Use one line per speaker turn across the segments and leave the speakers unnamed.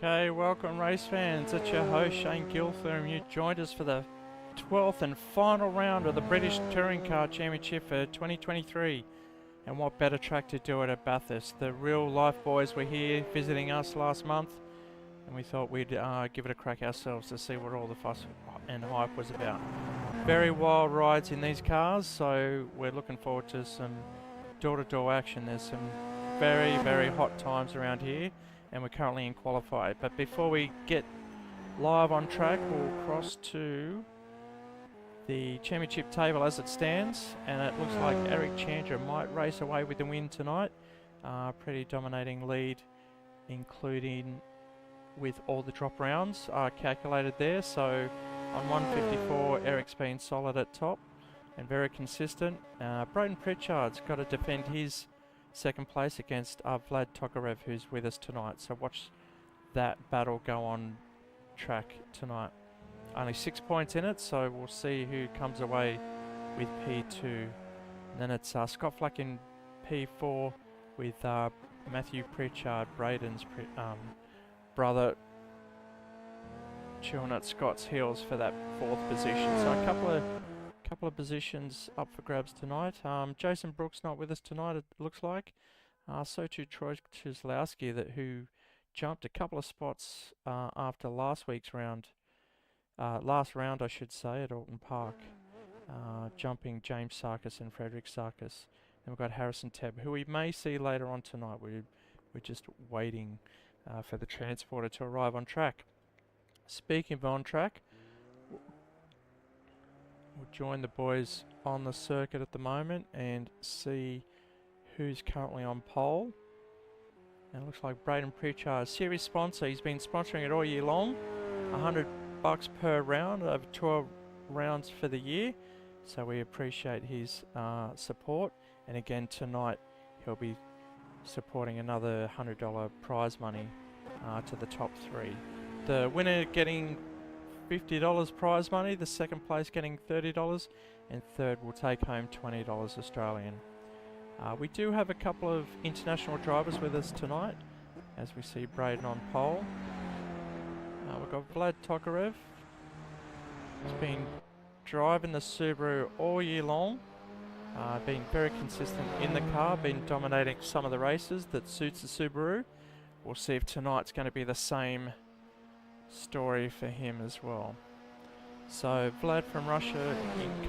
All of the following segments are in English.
Okay, welcome race fans. It's your host Shane Giltham. You joined us for the 12th and final round of the British Touring Car Championship for 2023. And what better track to do it at Bathurst? The real life boys were here visiting us last month, and we thought we'd give it a crack ourselves to see what all the fuss and hype was about. Very wild rides in these cars, so we're looking forward to some door-to-door action. There's some very, very hot times around here, and we're currently in qualify. But before we get live on track, we'll cross to the championship table as it stands, and it looks like Eric Chandra might race away with the win tonight. Pretty dominating lead, including with all the drop rounds calculated there. So on 154, Eric's been solid at top and very consistent. Braden Pritchard's got to defend his second place against Vlad Tokarev, who's with us tonight. So watch that battle go on track tonight. Only 6 points in it, so we'll see who comes away with P2. And then it's Scott Flack in P4 with Matthew Pritchard, Braden's brother, chewing at Scott's heels for that 4th position. So a couple of positions up for grabs tonight. Jason Brooks not with us tonight, it looks like. So too Troy Czeslowski, who jumped a couple of spots after last week's round. Last round, I should say, at Alton Park, jumping James Sarkis and Frederick Sarkis. And we've got Harrison Tebb, who we may see later on tonight. We're just waiting for the transporter to arrive on track. Speaking of on track, we'll join the boys on the circuit at the moment and see who's currently on pole. And it looks like Braden Pritchard, series sponsor. He's been sponsoring it all year long. $100 per round, over 12 rounds for the year. So we appreciate his support. And again tonight he'll be supporting another $100 prize money to the top 3. The winner getting $50 prize money, the second place getting $30, and third will take home $20 Australian. We do have a couple of international drivers with us tonight, as we see Braden on pole. We've got Vlad Tokarev. He's been driving the Subaru all year long, been very consistent in the car, been dominating some of the races that suits the Subaru. We'll see if tonight's going to be the same story for him as well. So Vlad from Russia,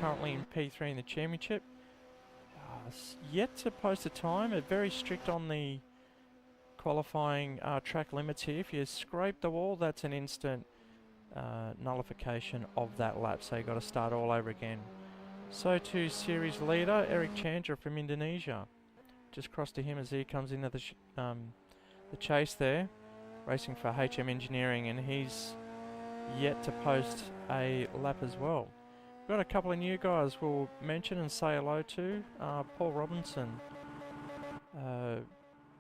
currently in P3 in the championship. Yet to post a time, very strict on the qualifying track limits here. If you scrape the wall, that's an instant nullification of that lap, so you've got to start all over again. So too series leader Eric Chandra from Indonesia. Just cross to him as he comes into the chase there, racing for HM Engineering, and he's yet to post a lap as well. We've got a couple of new guys we'll mention and say hello to. Paul Robinson,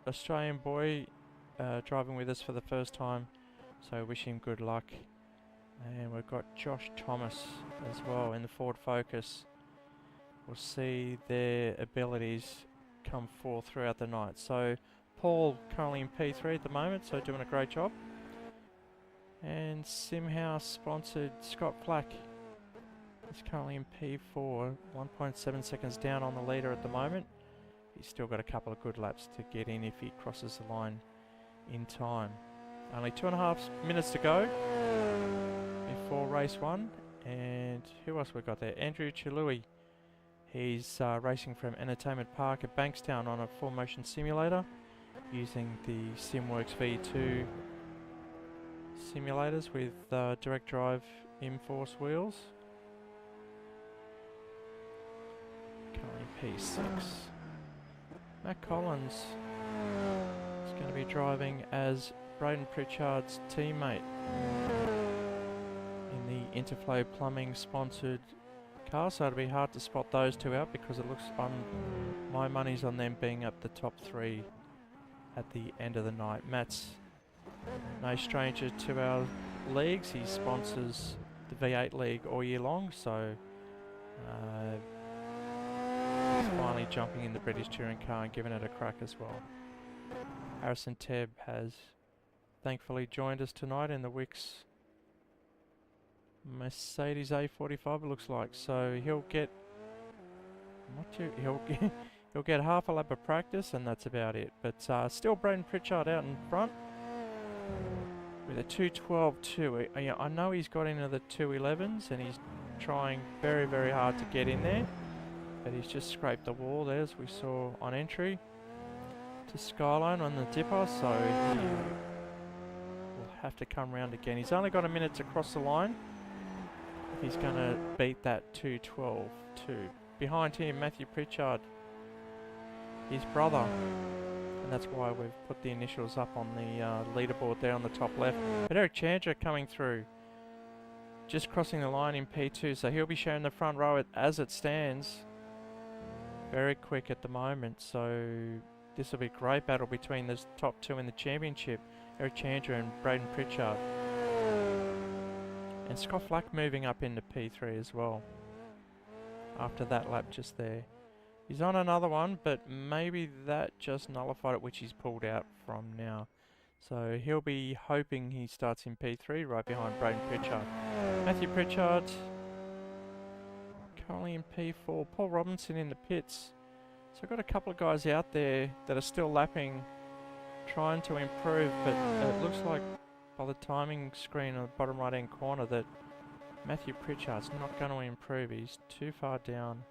Australian boy, driving with us for the first time, so wish him good luck. And we've got Josh Thomas as well in the Ford Focus. We'll see their abilities come forth throughout the night. So Paul currently in P3 at the moment, so doing a great job. And SimHaus sponsored Scott Flack is currently in P4, 1.7 seconds down on the leader at the moment. He's still got a couple of good laps to get in if he crosses the line in time. Only 2.5 minutes to go before race 1. And who else we got there? Andrew Chilui. He's racing from Entertainment Park at Bankstown on a full motion simulator using the SimWorks V2 simulators with direct drive in-force wheels. Currently P6. Matt Collins is going to be driving as Braden Pritchard's teammate in the Interflow Plumbing sponsored car, so it'll be hard to spot those two out because it looks my money's on them being up the top 3 at the end of the night. Matt's no stranger to our leagues. He sponsors the V8 League all year long, so he's finally jumping in the British touring car and giving it a crack as well. Harrison Tebb has thankfully joined us tonight in the Wix Mercedes A45 it looks like. So he'll get he'll get half a lap of practice and that's about it. But still Braden Pritchard out in front with a 2:12.2. Yeah, I know he's got into the 2:11s and he's trying very, very hard to get in there. But he's just scraped the wall there as we saw on entry to Skyline on the dipper. So he will have to come round again. He's only got a minute to cross the line. He's going to beat that 2:12.2. Behind him, Matthew Pritchard, his brother. And that's why we've put the initials up on the leaderboard there on the top left. But Eric Chandra coming through, just crossing the line in P2. So he'll be sharing the front row as it stands. Very quick at the moment. So this will be a great battle between the top two in the championship. Eric Chandra and Braden Pritchard. And Scott Flack moving up into P3 as well. After that lap just there. He's on another one, but maybe that just nullified it, which he's pulled out from now. So he'll be hoping he starts in P3 right behind Braden Pritchard. Matthew Pritchard currently in P4. Paul Robinson in the pits. So I've got a couple of guys out there that are still lapping, trying to improve, but it looks like by the timing screen on the bottom right hand corner that Matthew Pritchard's not going to improve. He's too far down.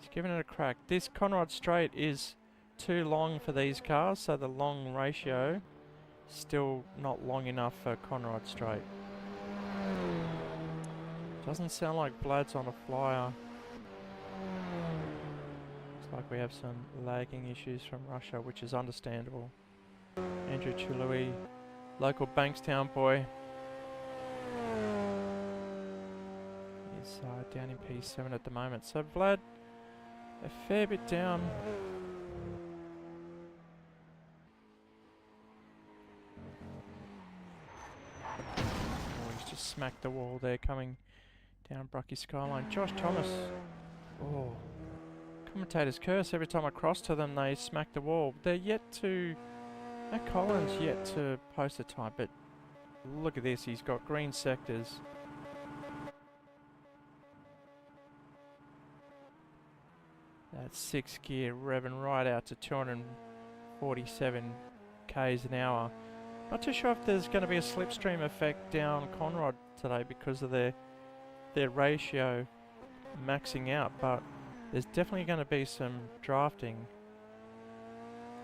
He's giving it a crack. This Conrod Straight is too long for these cars, so the long ratio still not long enough for Conrod Straight. Doesn't sound like Vlad's on a flyer. Looks like we have some lagging issues from Russia, which is understandable. Andrew Chilui, local Bankstown boy. He's down in P7 at the moment. So Vlad, a fair bit down. Oh, he's just smacked the wall there coming down Brucky Skyline. Josh Thomas. Oh, commentators curse every time I cross to them, they smack the wall. They're yet to... Matt Collins yet to post a time, but look at this. He's got green sectors. That 6th gear revving right out to 247 k's an hour. Not too sure if there's going to be a slipstream effect down Conrod today because of their ratio maxing out, but there's definitely going to be some drafting.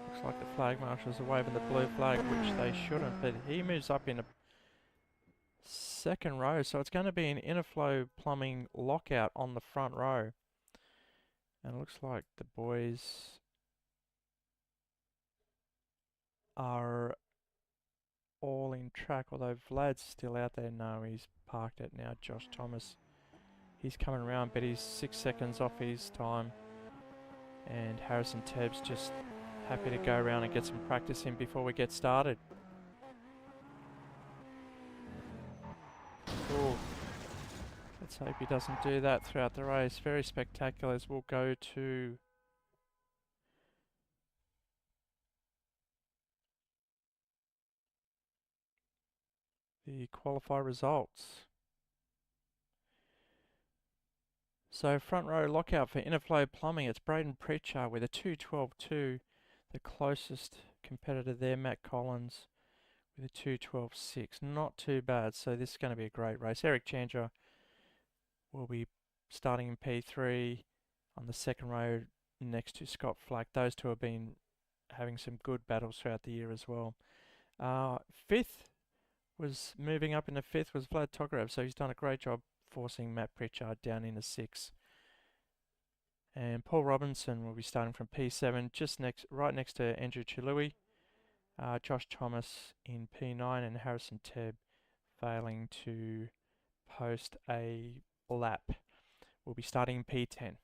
Looks like the flag marshals are waving the blue flag, which they shouldn't, but he moves up in a second row, so it's going to be an Interflow plumbing lockout on the front row. And it looks like the boys are all in track, although Vlad's still out there. No, he's parked it now. Josh Thomas, he's coming around, but he's 6 seconds off his time. And Harrison Tebb's just happy to go around and get some practice in before we get started. Ooh. Let's hope he doesn't do that throughout the race. Very spectacular as we'll go to the qualify results. So front row lockout for Interflow Plumbing. It's Braden Pritchard with a 2:12.2. The closest competitor there, Matt Collins, with a 2:12.6. Not too bad. So this is going to be a great race. Eric Chandra will be starting in P3 on the second row next to Scott Flack. Those two have been having some good battles throughout the year as well. Fifth was moving up into fifth was Vlad Tokarev, so he's done a great job forcing Matt Pritchard down into 6. And Paul Robinson will be starting from P7, just right next to Andrew Chilui. Josh Thomas in P9 and Harrison Tebb failing to post a lap. We'll be starting in P10.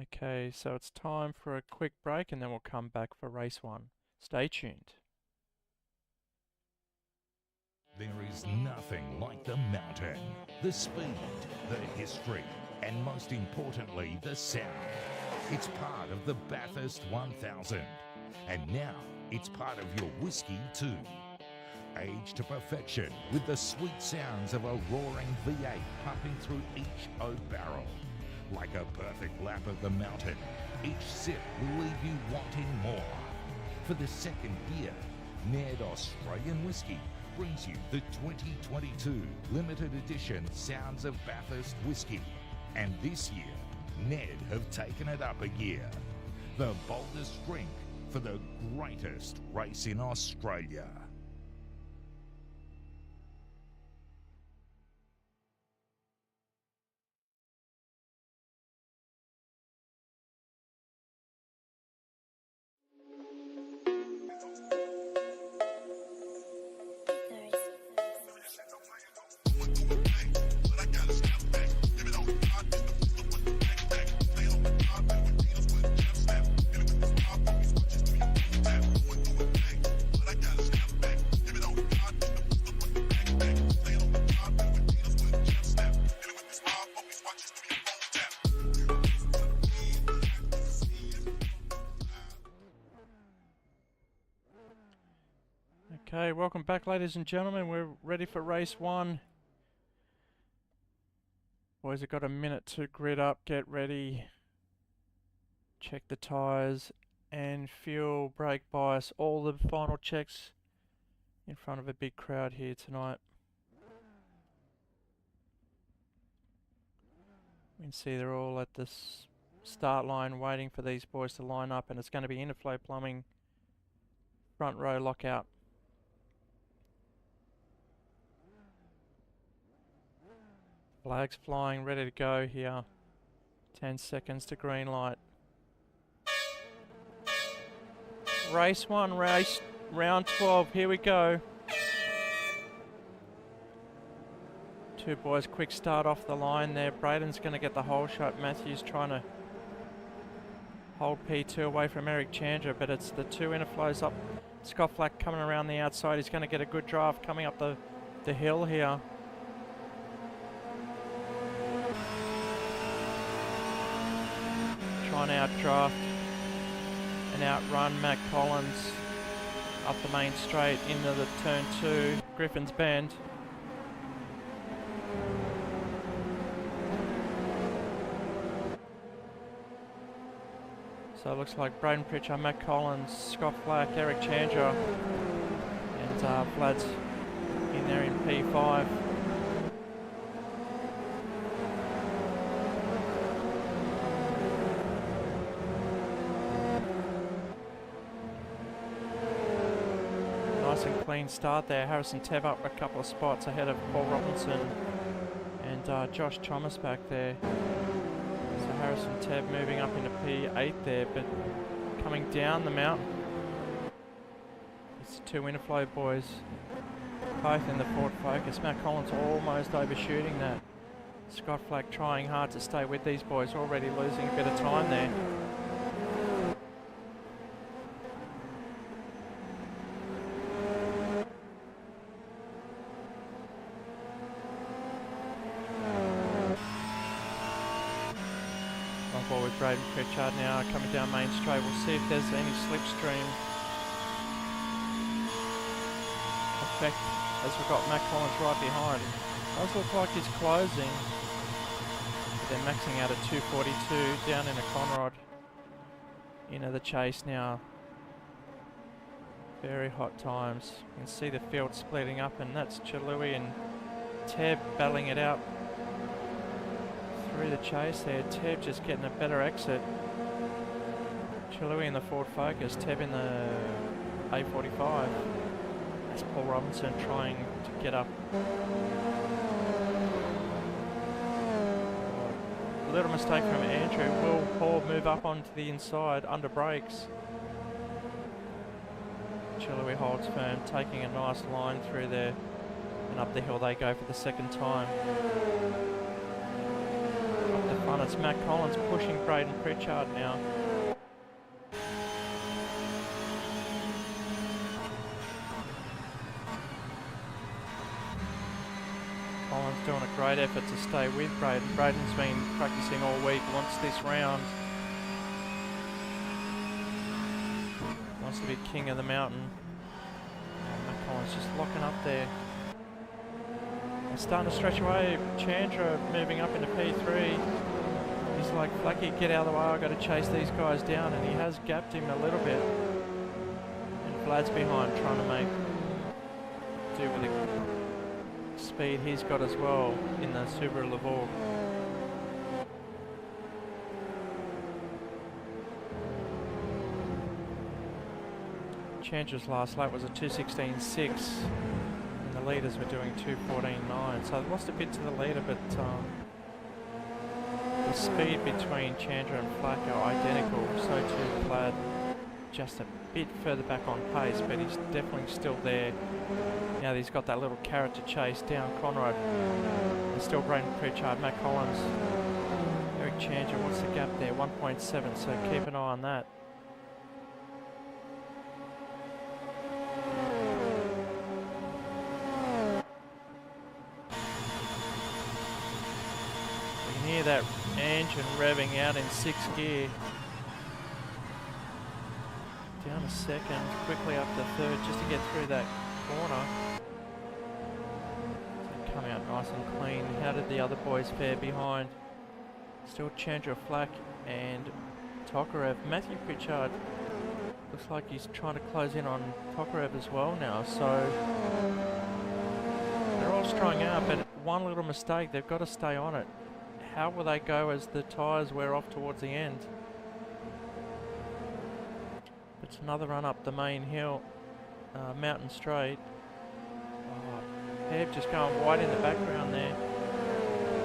Okay, so it's time for a quick break and then we'll come back for race 1. Stay tuned.
There is nothing like the mountain, the speed, the history, and most importantly, the sound. It's part of the Bathurst 1000, and now it's part of your whiskey too. Aged to perfection with the sweet sounds of a roaring V8 pumping through each oak barrel. Like a perfect lap of the mountain, each sip will leave you wanting more. For the second year, Ned Australian Whiskey brings you the 2022 limited edition Sounds of Bathurst Whiskey. And this year, Ned have taken it up a gear. The boldest drink for the greatest race in Australia.
Okay, welcome back ladies and gentlemen. We're ready for race 1. Boys have got a minute to grid up, get ready, check the tyres and fuel, brake bias, all the final checks in front of a big crowd here tonight. You can see they're all at the start line waiting for these boys to line up, and it's going to be Interflow Plumbing front row lockout. Flags flying, ready to go here. 10 seconds to green light. Race 1, round 12, here we go. Two boys, quick start off the line there. Braden's going to get the hole shot. Matthew's trying to hold P2 away from Eric Chandra, but it's the two Interflows up. Scott Flack coming around the outside. He's going to get a good draft coming up the hill here. Trying to outdraft and outrun Matt Collins up the main straight into the turn 2, Griffin's Bend. So it looks like Braden Pritchard, Matt Collins, Scott Flack, Eric Chandra, and Vlad's in there in P5. Nice and clean start there. Harrison Tev up a couple of spots ahead of Paul Robinson and Josh Thomas back there. So Harrison Tev moving up into P8 there, but coming down the mountain. It's the two Interflow boys, both in the Ford Focus. Matt Collins almost overshooting that. Scott Flack trying hard to stay with these boys, already losing a bit of time there. With Braden Pritchard now coming down main straight. We'll see if there's any slipstream effect as we've got Matt Collins right behind. Does look like he's closing. They're maxing out at 2:42 down in a Conrod. Into the chase now. Very hot times. You can see the field splitting up, and that's Chalui and Teb battling it out through the chase there. Teb just getting a better exit. Chalui in the Ford Focus, Teb in the A45. That's Paul Robinson trying to get up. A little mistake from Andrew. Will Paul move up onto the inside under brakes? Chalui holds firm, taking a nice line through there, and up the hill they go for the second time. Up the front, it's Matt Collins pushing Braden Pritchard now. Collins doing a great effort to stay with Braden. Braden's been practicing all week, wants this round. Wants to be king of the mountain. Matt Collins just locking up there. They're starting to stretch away. Chandra moving up into P3. He's like, Flacky, get out of the way, I've got to chase these guys down. And he has gapped him a little bit. And Vlad's behind trying to make do with the speed he's got as well in the Subaru Levorg. Chandra's last lap was a 2:16.6 and the leaders were doing 2:14.9, so they lost a bit to the leader, but the speed between Chandra and Flack are identical, so too Vlad, just a bit further back on pace, but he's definitely still there. Now that he's got that little carrot to chase down Conrad. There's still Braden Pritchard, Matt Collins, Eric Chandra, what's the gap there? 1.7, so keep an eye on that. Hear that engine revving out in 6th gear. Down a second, quickly up to 3rd just to get through that corner. So come out nice and clean. How did the other boys fare behind? Still Chandra, Flack and Tokarev. Matthew Pritchard looks like he's trying to close in on Tokarev as well now, so they're all strung out, but one little mistake, they've got to stay on it. How will they go as the tyres wear off towards the end? It's another run up the main hill, mountain straight. Oh, Heb just going wide in the background there.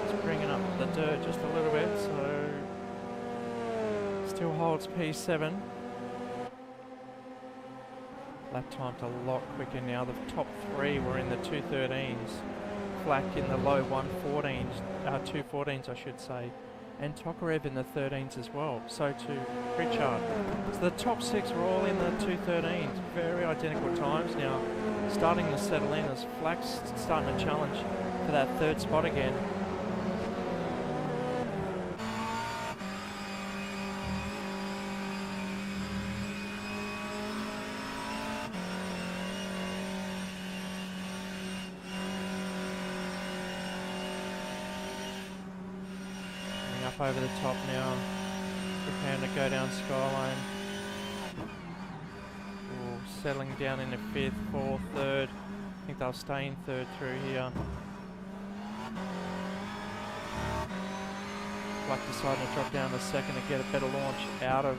Just bringing up the dirt just a little bit, so still holds P7. Lap time's a lot quicker now. The top 3 were in the 2:13s. Flack in the low 1:14s, 2:14s I should say, and Tokarev in the 13s as well, so too Pritchard. So the top 6 were all in the 2:13s, very identical times now, starting to settle in as Flack's starting to challenge for that 3rd spot again. Over the top now, preparing to go down Skyline. Ooh, settling down into 5th, 4th, 3rd. I think they'll stay in 3rd through here. Black deciding to drop down to 2nd to get a better launch out of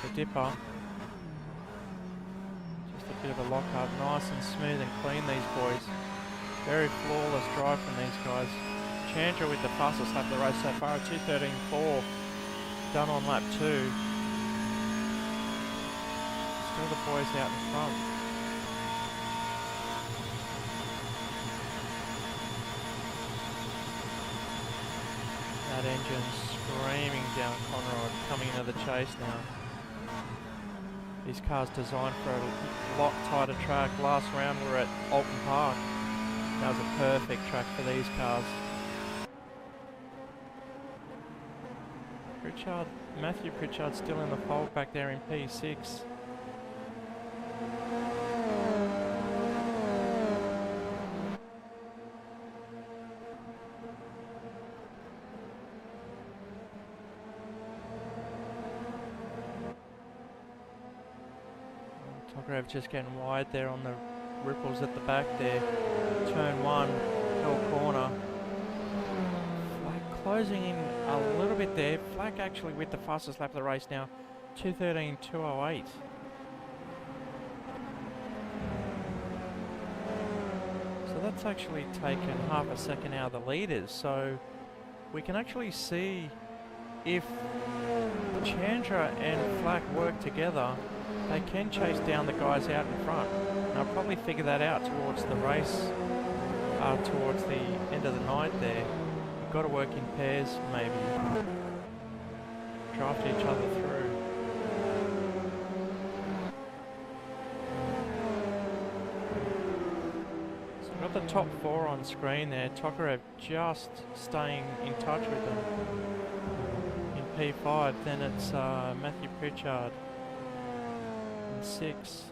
the dipper. Just a bit of a lock up, nice and smooth and clean these boys. Very flawless drive from these guys. Chandra with the fastest lap of the race so far, 2:13.4, done on lap 2. Still the boys out in front. That engine screaming down Conrad, coming into the chase now. These cars designed for a lot tighter track. Last round we were at Alton Park. That was a perfect track for these cars. Matthew Pritchard still in the fold back there in P6. Tokarev just getting wide there on the ripples at the back there. Turn 1, hill corner. Closing in a little bit there. Flack actually with the fastest lap of the race now, 2:13.208. So that's actually taken half a second out of the leaders. So we can actually see if Chandra and Flack work together, they can chase down the guys out in front. And I'll probably figure that out towards the race, towards the end of the night there. You've got to work in pairs, maybe. Draft each other through. So we've got the top 4 on screen there. Tokarev just staying in touch with them. In P5, then it's Matthew Pritchard in 6.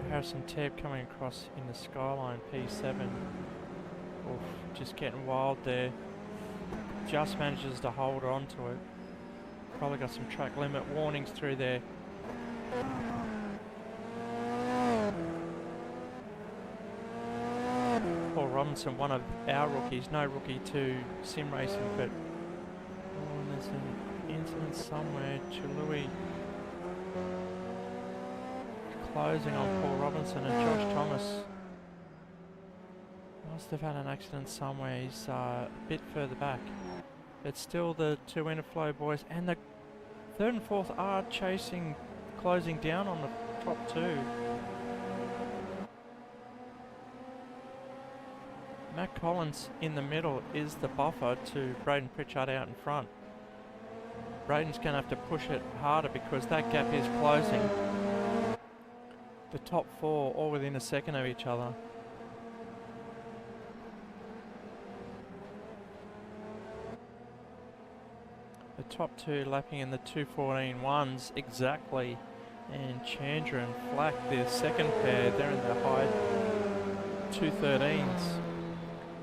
Harrison Tebb coming across in the skyline, P7. Oof, just getting wild there. Just manages to hold on to it. Probably got some track limit warnings through there. Paul Robinson, one of our rookies, no rookie to sim racing, but oh, there's an incident somewhere. Chalui closing on Paul Robinson and Josh Thomas. Must have had an accident somewhere. He's a bit further back. It's still the 2 Interflow boys, and the 3rd and 4th are chasing, closing down on the top 2. Matt Collins in the middle is the buffer to Braden Pritchard out in front. Braden's going to have to push it harder because that gap is closing. The top 4 all within a second of each other. The top 2 lapping in the 2:14.1s exactly, and Chandra and Flack, their second pair, they're in the high 2:13s.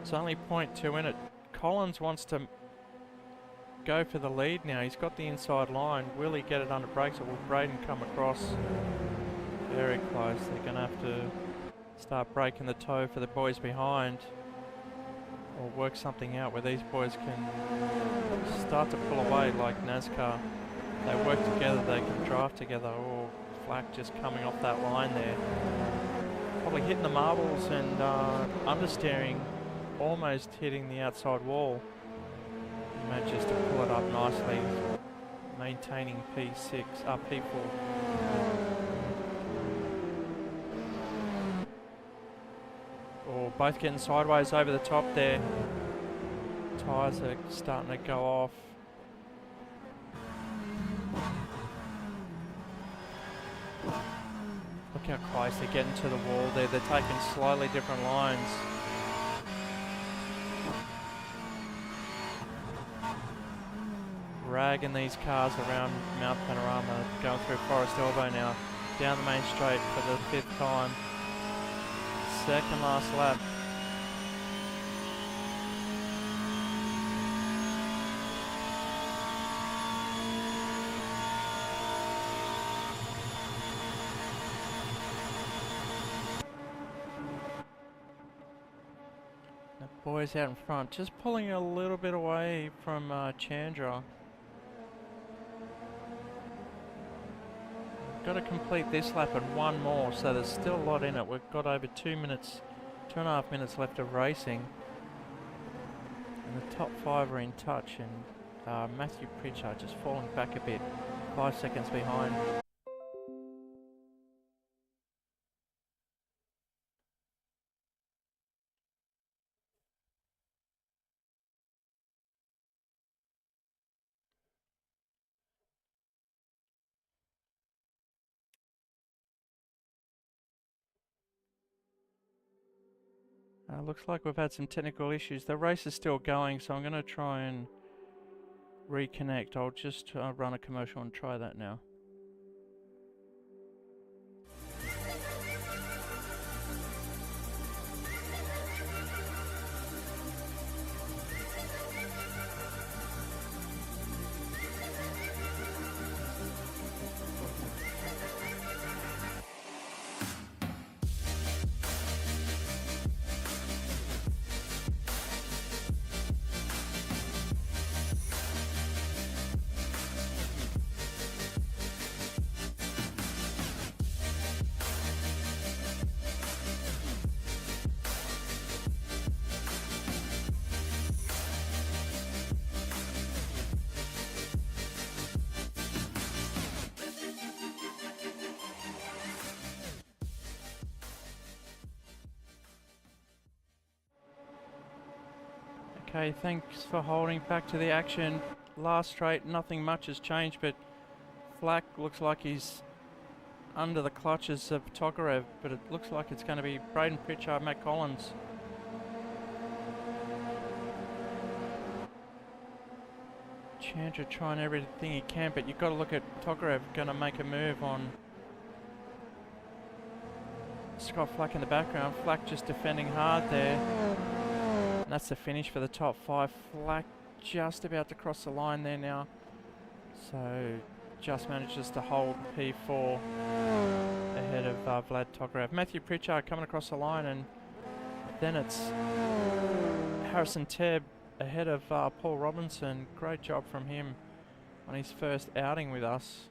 It's only 0.2 in it. Collins wants to go for the lead now. He's got the inside line. Will he get it under brakes, or will Braden come across? Very close. They're going to have to start breaking the toe for the boys behind, or work something out where these boys can start to pull away like NASCAR. They work together, they can drive together. Or Flack just coming off that line there. Probably hitting the marbles and understeering, almost hitting the outside wall. He manages to pull it up nicely, maintaining P6, P4. Or both getting sideways over the top there. Tyres are starting to go off. Look how close they're getting to the wall there. They're taking slightly different lines. Dragging these cars around Mount Panorama, going through Forest Elbow now, down the main straight for the 5th time. Second last lap. The boys out in front, just pulling a little bit away from Chandra. Got to complete this lap and one more, so there's still a lot in it. We've got over 2 minutes, 2.5 minutes left of racing. And the top 5 are in touch, and Matthew Pritchard just falling back a bit, 5 seconds behind. Looks like we've had some technical issues. The race is still going, so I'm going to try and reconnect. I'll just run a commercial and try that now. Okay, thanks for holding. Back to the action. Last straight, nothing much has changed, but Flack looks like he's under the clutches of Tokarev, but it looks like it's going to be Braden Pritchard, Matt Collins. Chandra trying everything he can, but you've got to look at Tokarev going to make a move on Scott Flack in the background. Flack just defending hard there. And that's the finish for the top 5. Flack just about to cross the line there now. So just manages to hold P4 ahead of Vlad Tokarev. Matthew Pritchard coming across the line, and then it's Harrison Tebb ahead of Paul Robinson. Great job from him on his first outing with us.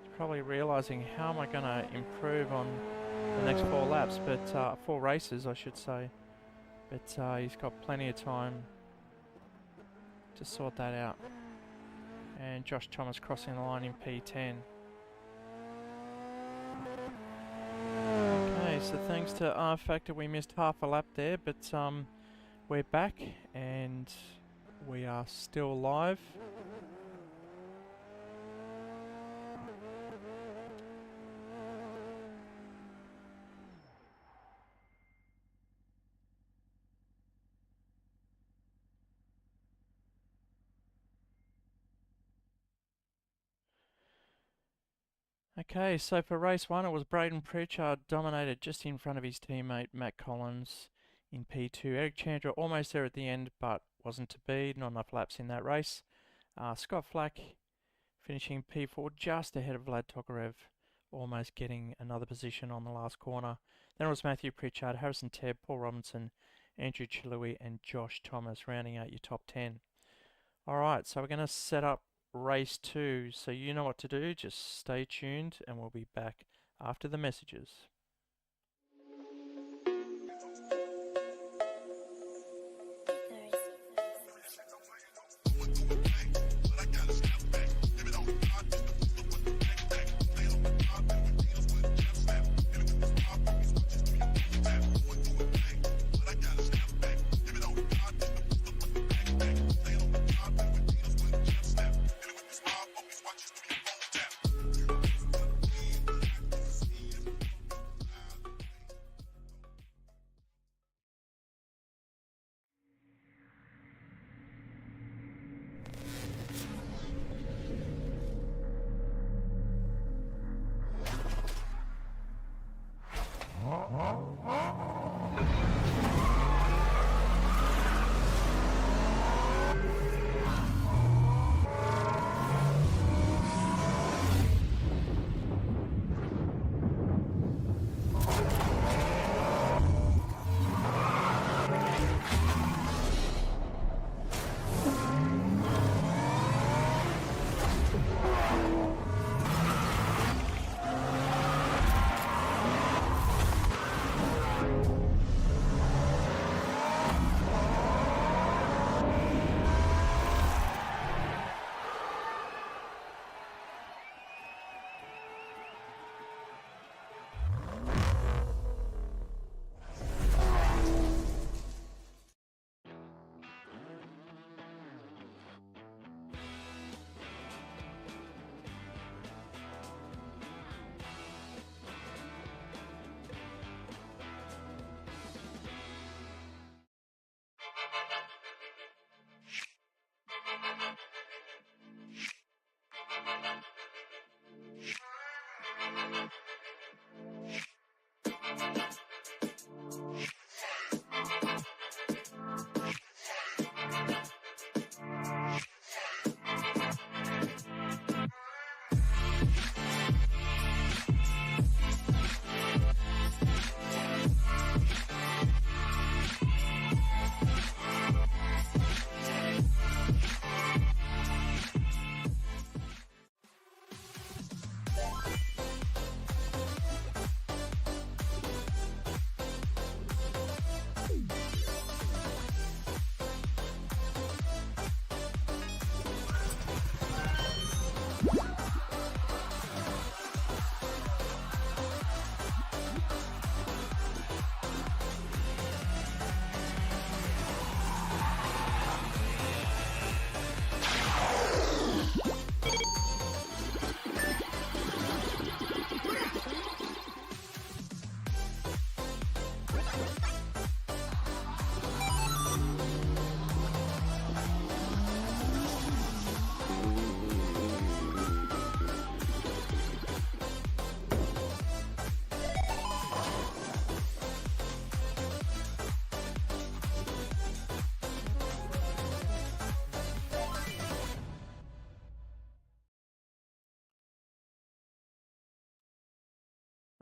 He's probably realising, how am I going to improve on the next 4 laps, but 4 races I should say. But he's got plenty of time to sort that out. And Josh Thomas crossing the line in P10. Okay, so thanks to R Factor we missed half a lap there, but we're back and we are still live. Okay, so for race 1 it was Braden Pritchard dominated just in front of his teammate Matt Collins in P2. Eric Chandra almost there at the end, but wasn't to be. Not enough laps in that race. Scott Flack finishing P4 just ahead of Vlad Tokarev, almost getting another position on the last corner. Then it was Matthew Pritchard, Harrison Tebb, Paul Robinson, Andrew Chilui and Josh Thomas rounding out your top 10. Alright, so we're going to set up race 2, so you know what to do. Just stay tuned and we'll be back after the messages.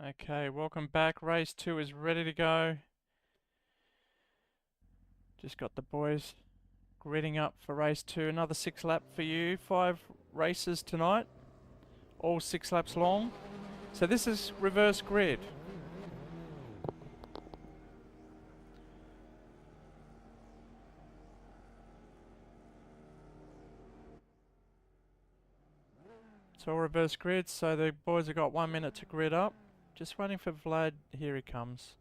Okay, welcome back. Race 2 is ready to go. Just got the boys gridding up for race 2. Another 6 lap for you. 5 races tonight, all 6 laps long. So this is reverse grid. It's all reverse grid, so the boys have got 1 minute to grid up. Just waiting for Vlad. Here he comes.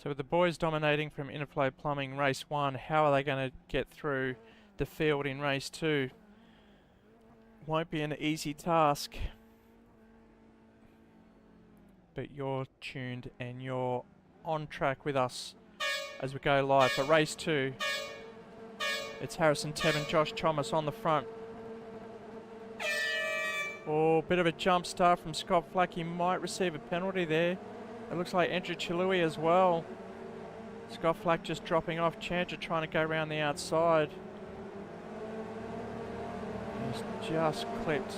So with the boys dominating from Interflow Plumbing race 1, how are they going to get through the field in race 2? Won't be an easy task. But you're tuned and you're on track with us as we go live for race 2. It's Harrison Tebb and Josh Thomas on the front. Oh, bit of a jump start from Scott Flack. He might receive a penalty there. It looks like Andrew Chilui as well. Scott Flack just dropping off. Chandra trying to go around the outside. He's just clipped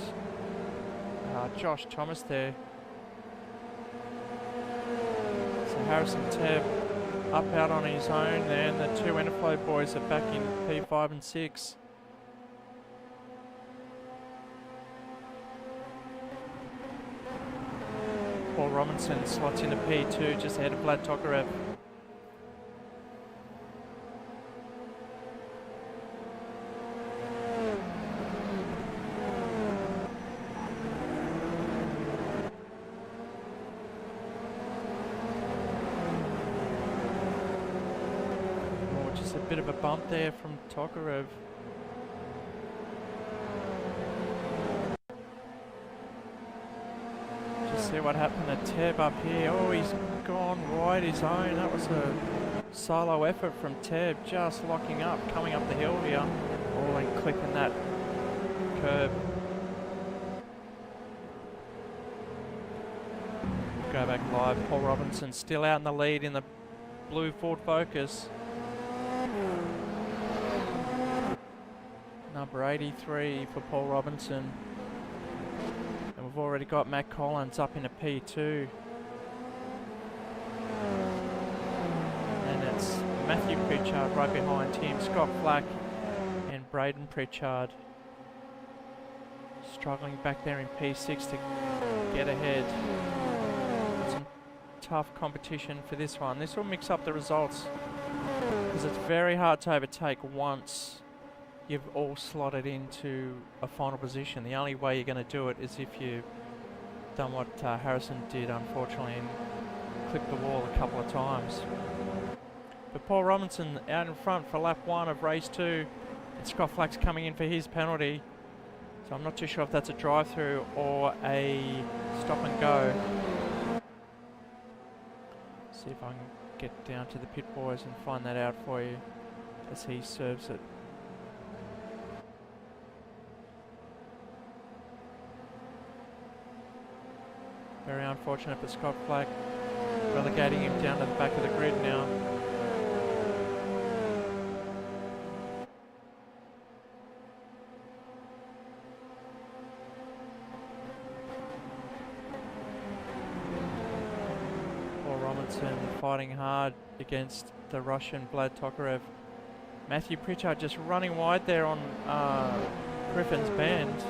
Josh Thomas there. So Harrison Tebb up out on his own there, and the 2 Interflow boys are back in P5 and 6. Paul Robinson slots into P2 just ahead of Vlad Tokarev. Oh, just a bit of a bump there from Tokarev. See what happened to Tebb up here. Oh, he's gone wide his own. That was a solo effort from Tebb, just locking up, coming up the hill here. Oh, and clipping that curb. Go back live. Paul Robinson still out in the lead in the blue Ford Focus. Number 83 for Paul Robinson. We've already got Matt Collins up into P2. And it's Matthew Pritchard right behind him. Scott Flack and Braden Pritchard struggling back there in P6 to get ahead. Some tough competition for this one. This will mix up the results because it's very hard to overtake once you've all slotted into a final position. The only way you're going to do it is if you've done what Harrison did, unfortunately, and clipped the wall a couple of times. But Paul Robinson out in front for lap 1 of race 2, and Scott Flack's coming in for his penalty. So I'm not too sure if that's a drive-through or a stop and go. See if I can get down to the pit boys and find that out for you as he serves it. Very unfortunate for Scott Flack, relegating him down to the back of the grid now. Paul Robinson fighting hard against the Russian Vlad Tokarev. Matthew Pritchard just running wide there on Griffin's Bend.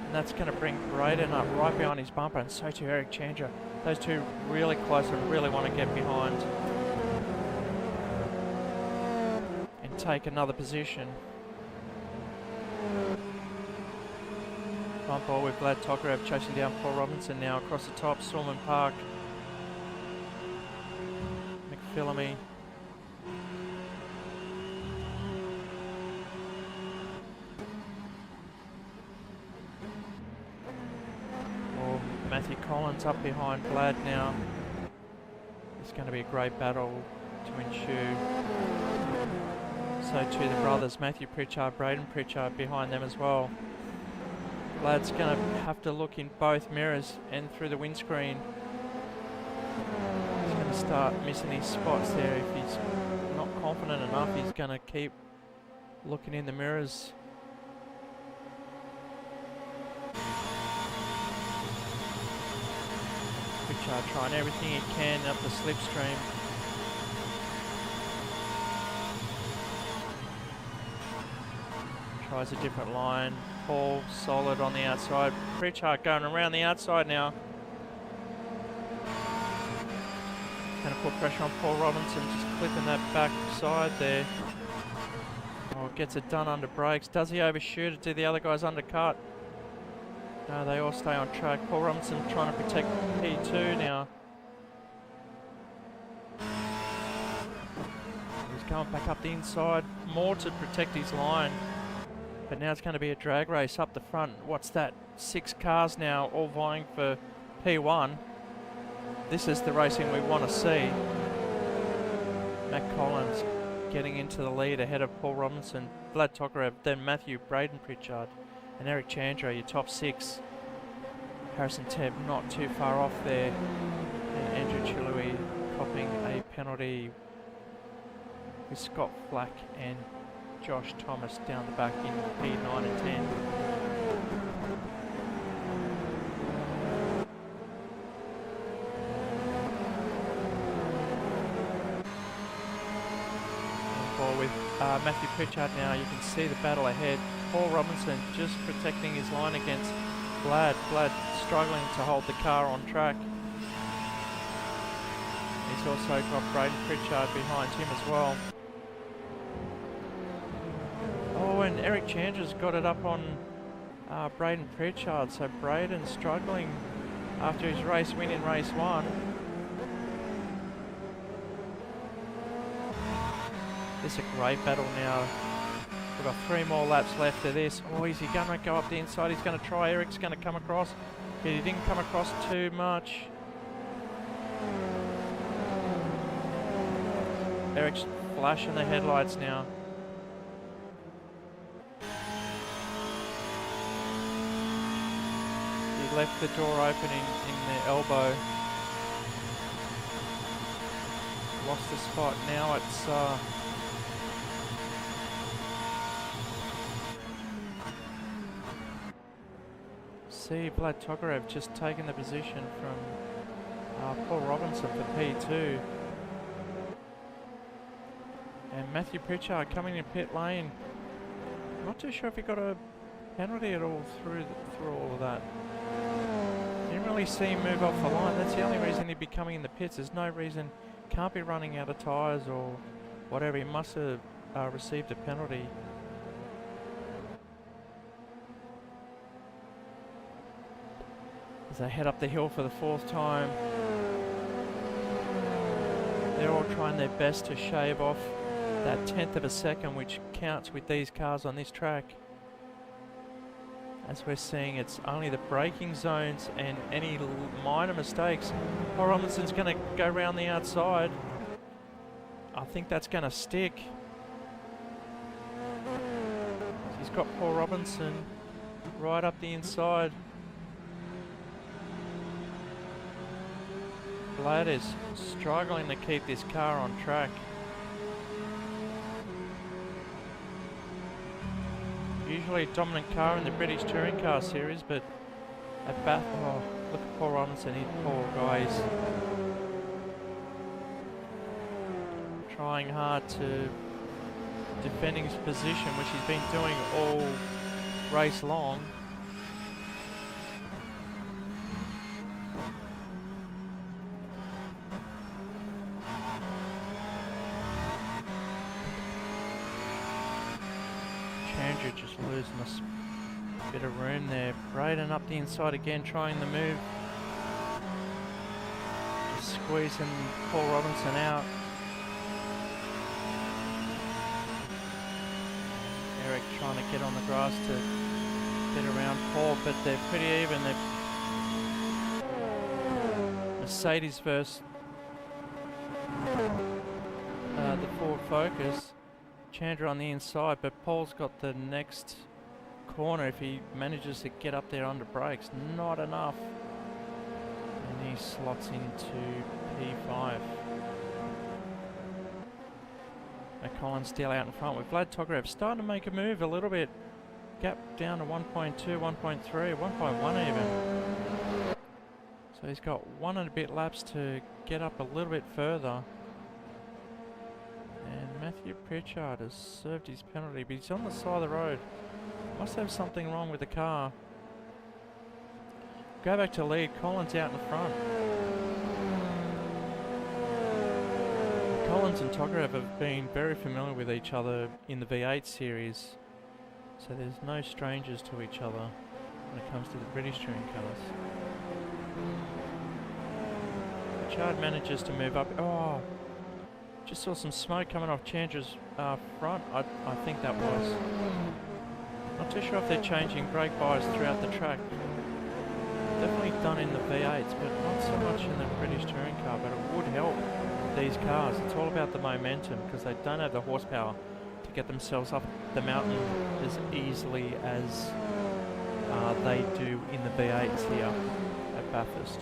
And that's going to bring Braden up right behind his bumper, and so too Eric Chandra. Those two really close and really want to get behind and take another position. On ball with Vlad Tokarev chasing down Paul Robinson now across the top. Stallman Park. McPhillamy. Matthew Collins up behind Vlad now. It's going to be a great battle to ensue. So too the brothers, Matthew Pritchard, Braden Pritchard behind them as well. Vlad's going to have to look in both mirrors and through the windscreen. He's going to start missing his spots there. If he's not confident enough, he's going to keep looking in the mirrors. Pritchard trying everything he can up the slipstream. Tries a different line. Paul solid on the outside. Pritchard going around the outside now. Going to put pressure on Paul Robinson, just clipping that back side there. Oh, gets it done under brakes. Does he overshoot it? Do the other guys undercut? No, they all stay on track. Paul Robinson trying to protect P2 now. He's going back up the inside, more to protect his line. But now it's going to be a drag race up the front. What's that? 6 cars now, all vying for P1. This is the racing we want to see. Matt Collins getting into the lead ahead of Paul Robinson, Vlad Tokarev, then Matthew, Braden Pritchard, and Eric Chandra, your top 6. Harrison Tebb not too far off there. And Andrew Chilui copping a penalty with Scott Flack and Josh Thomas down the back in P9 and 10. With Matthew Pritchard now, you can see the battle ahead. Paul Robinson just protecting his line against Vlad. Vlad struggling to hold the car on track. He's also got Braden Pritchard behind him as well. Oh, and Eric Chandra's got it up on Braden Pritchard, so Braden struggling after his race win in race 1. This is a great battle now. We've got 3 more laps left of this. Oh, is he going to go up the inside? He's going to try. Eric's going to come across. But he didn't come across too much. Eric's flashing the headlights now. He left the door opening in the elbow. Lost the spot. Now it's see Vlad Tokarev just taking the position from Paul Robinson for P2. And Matthew Pritchard coming in pit lane. Not too sure if he got a penalty at all through all of that. Didn't really see him move off the line. That's the only reason he'd be coming in the pits. There's no reason, can't be running out of tyres or whatever. He must have received a penalty. As they head up the hill for the 4th time. They're all trying their best to shave off that 1/10 of a second, which counts with these cars on this track. As we're seeing, it's only the braking zones and any minor mistakes. Paul Robinson's going to go round the outside. I think that's going to stick. He's got Paul Robinson right up the inside. Vlad is struggling to keep this car on track. Usually a dominant car in the British Touring Car Series, but at Bathurst, oh, look at Paul Robinson, he's poor guys. Trying hard to defending his position, which he's been doing all race long. Just losing a bit of room there. Braden up the inside again, trying the move. Just squeezing Paul Robinson out. Eric trying to get on the grass to get around Paul, but they're pretty even. They're Mercedes versus the Ford Focus. Chandra on the inside, but Paul's got the next corner if he manages to get up there under brakes. Not enough. And he slots into P5. Collins still out in front with Vlad Tokarev starting to make a move a little bit. Gap down to 1.2, 1.3, 1.1 even. So So he's got 1 and a bit laps to get up a little bit further. And Matthew Pritchard has served his penalty, but he's on the side of the road. Must have something wrong with the car. Go back to lead, Collins out in the front. Collins and Tokarev have been very familiar with each other in the V8 series, so there's no strangers to each other when it comes to the British touring cars. Pritchard manages to move up. Oh, just saw some smoke coming off Chandra's front. I think that was. Not too sure if they're changing brake bias throughout the track. Definitely done in the V8s, but not so much in the British touring car, but it would help these cars. It's all about the momentum, because they don't have the horsepower to get themselves up the mountain as easily as they do in the V8s here at Bathurst.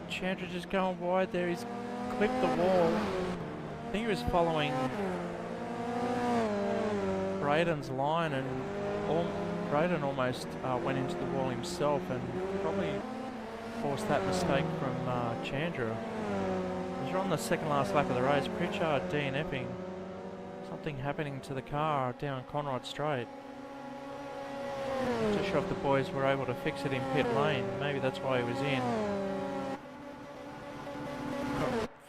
Chandra just going wide there. He's clipped the wall. I think he was following Braden's line, and Braden almost went into the wall himself and probably forced that mistake from Chandra. As you're on the second last lap of the race, Pritchard DNFing. Something happening to the car down Conrod Straight. Not too sure if the boys were able to fix it in pit lane. Maybe that's why he was in.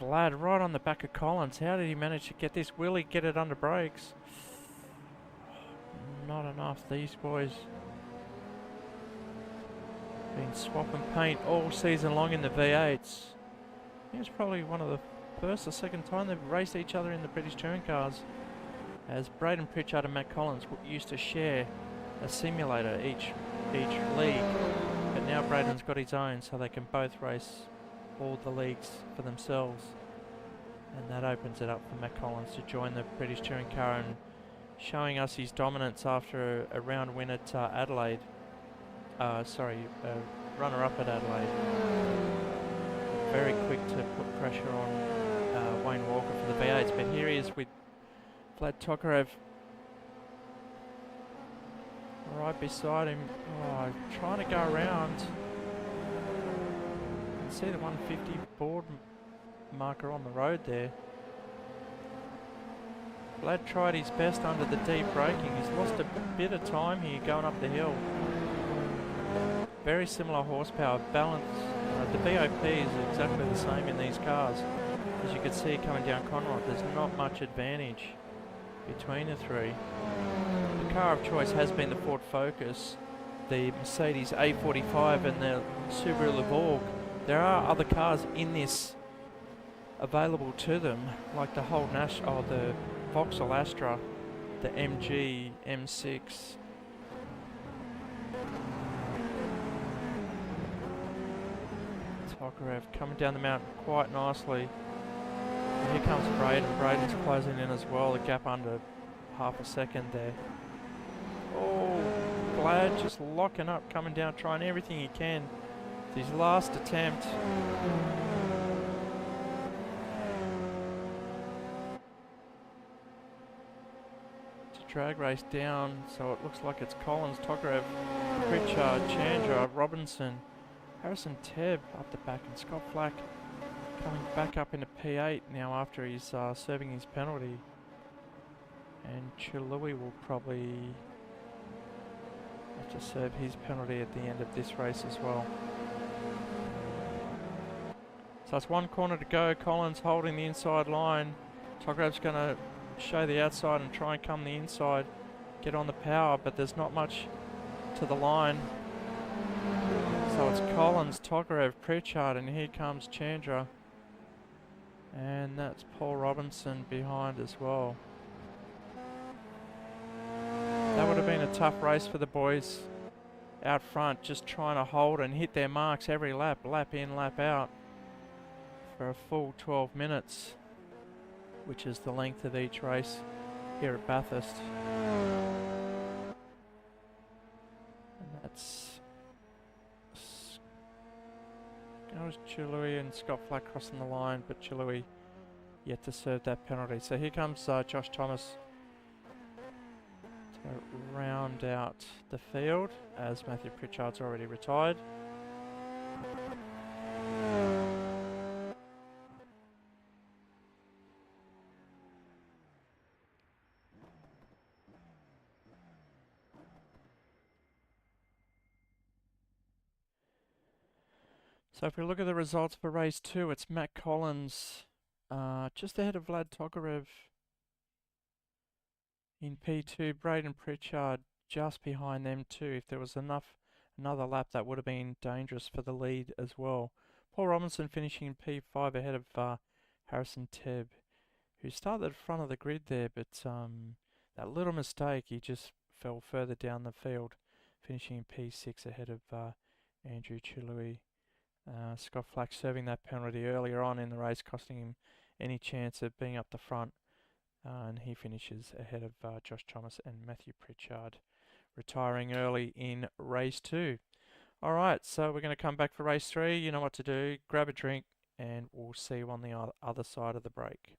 Vlad right on the back of Collins. How did he manage to get this? Will he get it under brakes? Not enough. These boys been swapping paint all season long in the V8s. I think it's probably one of the first or second time they've raced each other in the British touring cars, as Braden Pritchard and Matt Collins used to share a simulator each league, but now Braden's got his own, so they can both race all the leagues for themselves, and that opens it up for Matt Collins to join the British touring car and showing us his dominance after a round win at Adelaide. Runner-up at Adelaide. Very quick to put pressure on Wayne Walker for the V8s, but here he is with Vlad Tokarev right beside him. Oh, trying to go around. See the 150 board marker on the road there. Vlad tried his best under the deep braking. He's lost a bit of time here going up the hill. Very similar horsepower balance. The BOP is exactly the same in these cars. As you can see coming down Conrod, there's not much advantage between the three. The car of choice has been the Ford Focus, the Mercedes A45 and the Subaru Levorg. There are other cars in this available to them, like the Holden the Vauxhall Astra, the MG M6. Tokarev coming down the mountain quite nicely. And here comes Braden. Braden's closing in as well, a gap under half a second there. Oh, Vlad just locking up, coming down, trying everything he can. His last attempt. To drag race down, so it looks like it's Collins, Tokarev, Pritchard, Chandra, Robinson, Harrison Tebb up the back, and Scott Flack coming back up into P8 now after he's serving his penalty. And Chilui will probably have to serve his penalty at the end of this race as well. So it's one corner to go. Collins holding the inside line. Tokarev's going to show the outside and try and come the inside, get on the power, but there's not much to the line. So it's Collins, Tokarev, Pritchard, and here comes Chandra. And that's Paul Robinson behind as well. That would have been a tough race for the boys out front, just trying to hold and hit their marks every lap, lap in, lap out, for a full 12 minutes, which is the length of each race here at Bathurst. And that's That was Chilui and Scott Flack crossing the line, but Chilui yet to serve that penalty. So here comes Josh Thomas to round out the field as Matthew Pritchard's already retired. So if we look at the results for race 2, it's Matt Collins just ahead of Vlad Tokarev in P2. Braden Pritchard just behind them too. If there was another lap, that would have been dangerous for the lead as well. Paul Robinson finishing in P5 ahead of Harrison Tebb, who started at the front of the grid there, but that little mistake, he just fell further down the field, finishing in P6 ahead of Andrew Chilui. Scott Flack serving that penalty earlier on in the race, costing him any chance of being up the front, and he finishes ahead of Josh Thomas and Matthew Pritchard, retiring early in race 2. Alright, so we're going to come back for race 3. You know what to do. Grab a drink and we'll see you on the other side of the break.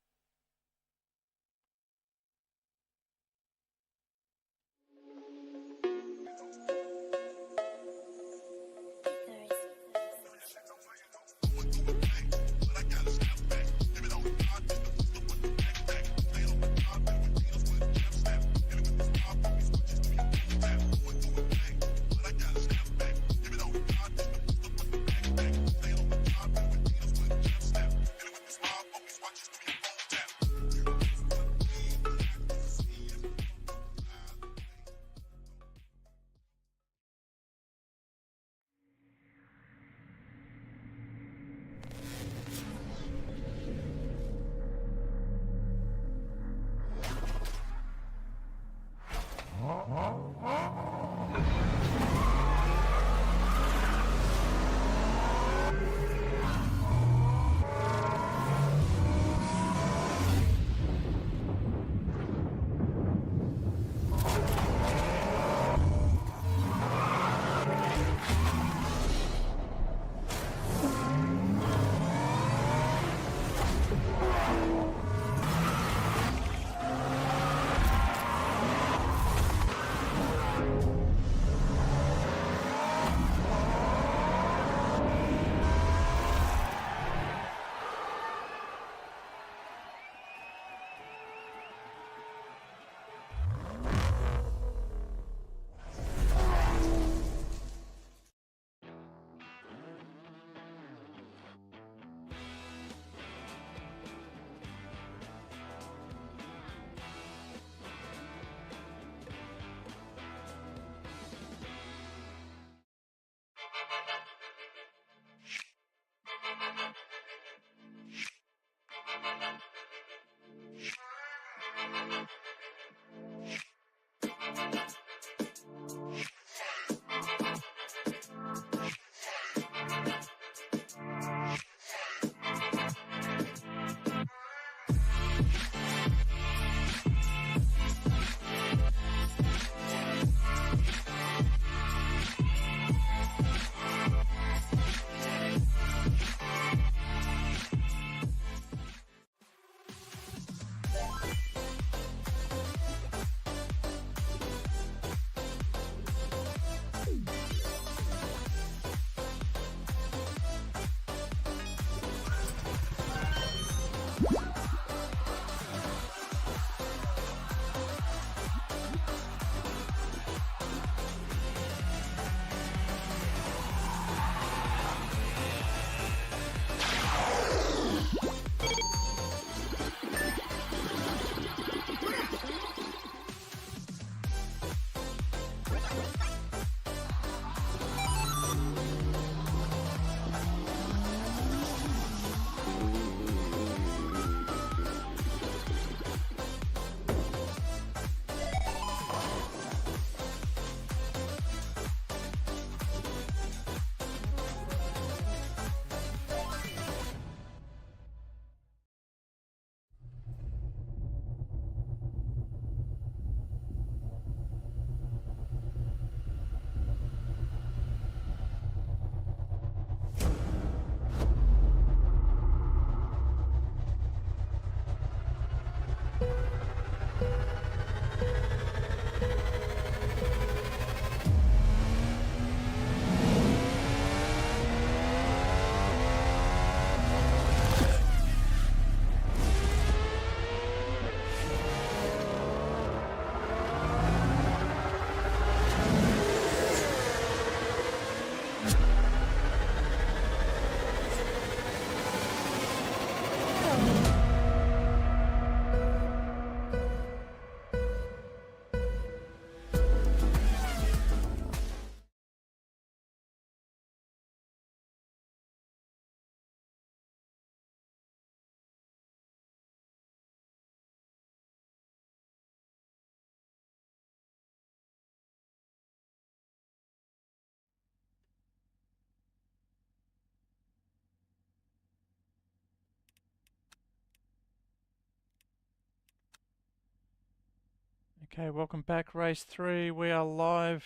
Okay, welcome back, race 3. We are live,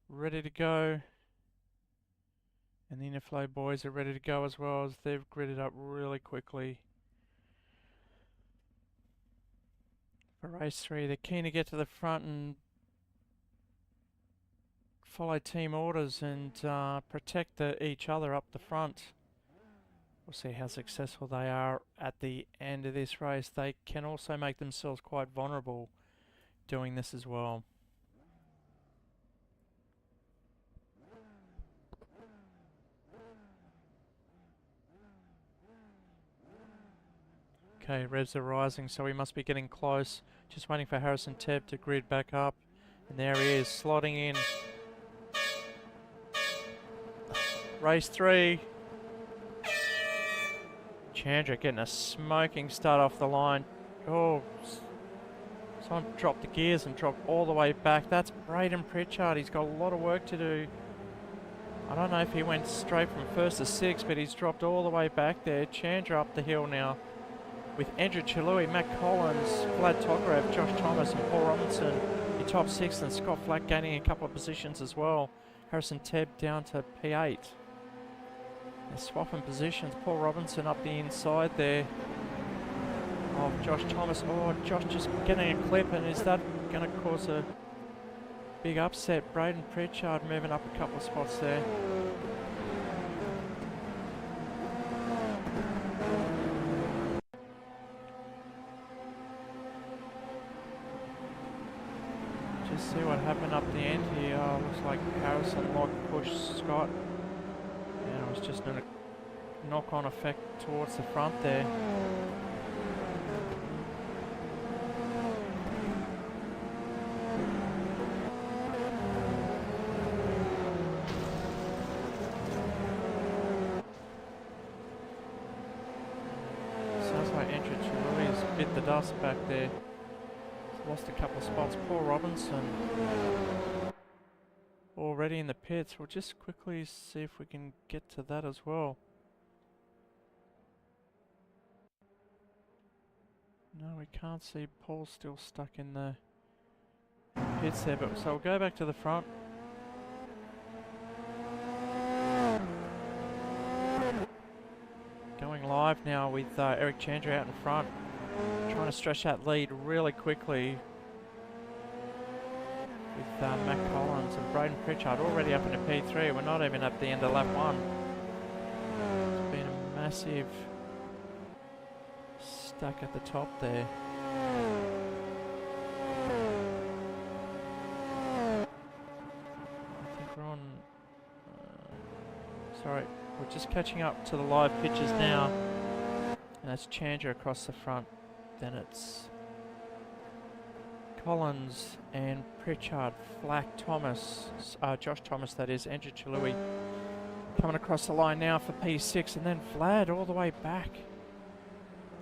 ready to go. And the Interflow boys are ready to go as well, as they've gridded up really quickly for race 3. They're keen to get to the front and follow team orders and protect each other up the front. We'll see how successful they are at the end of this race. They can also make themselves quite vulnerable doing this as well. Okay, revs are rising, so we must be getting close. Just waiting for Harrison Tebb to grid back up. And there he is, slotting in. Race 3. Chandra getting a smoking start off the line. Oh, someone dropped the gears and dropped all the way back. That's Braden Pritchard. He's got a lot of work to do. I don't know if he went straight from 1st to 6th, but he's dropped all the way back there. Chandra up the hill now with Andrew Chalui, Matt Collins, Vlad Tokarev, Josh Thomas and Paul Robinson. Your top 6, and Scott Flack gaining a couple of positions as well. Harrison Tebb down to P8. They're swapping positions. Paul Robinson up the inside there of Josh Thomas. Oh, Josh just getting a clip, and is that going to cause a big upset? Braden Pritchard moving up a couple of spots there. Just see what happened up the end here. Oh, looks like Harrison Locke pushed Scott. And it was just a knock-on effect towards the front there. Sounds like Andrew Chiruli's bit the dust back there. He's lost a couple of spots. Paul Robinson already in the pits. We'll just quickly see if we can get to that as well. No, we can't see. Paul's still stuck in the pits there, but so we'll go back to the front. Going live now with Eric Chandra out in front, trying to stretch that lead really quickly with Matt Collins and Braden Pritchard already up into P3. We're not even at the end of lap 1. It's been a massive stack at the top there. I think we're on... sorry, we're just catching up to the live pictures now. And that's Chandra across the front. Then it's Collins and Pritchard, Flack, Thomas, Josh Thomas that is, Andrew Chalui coming across the line now for P6, and then Vlad all the way back.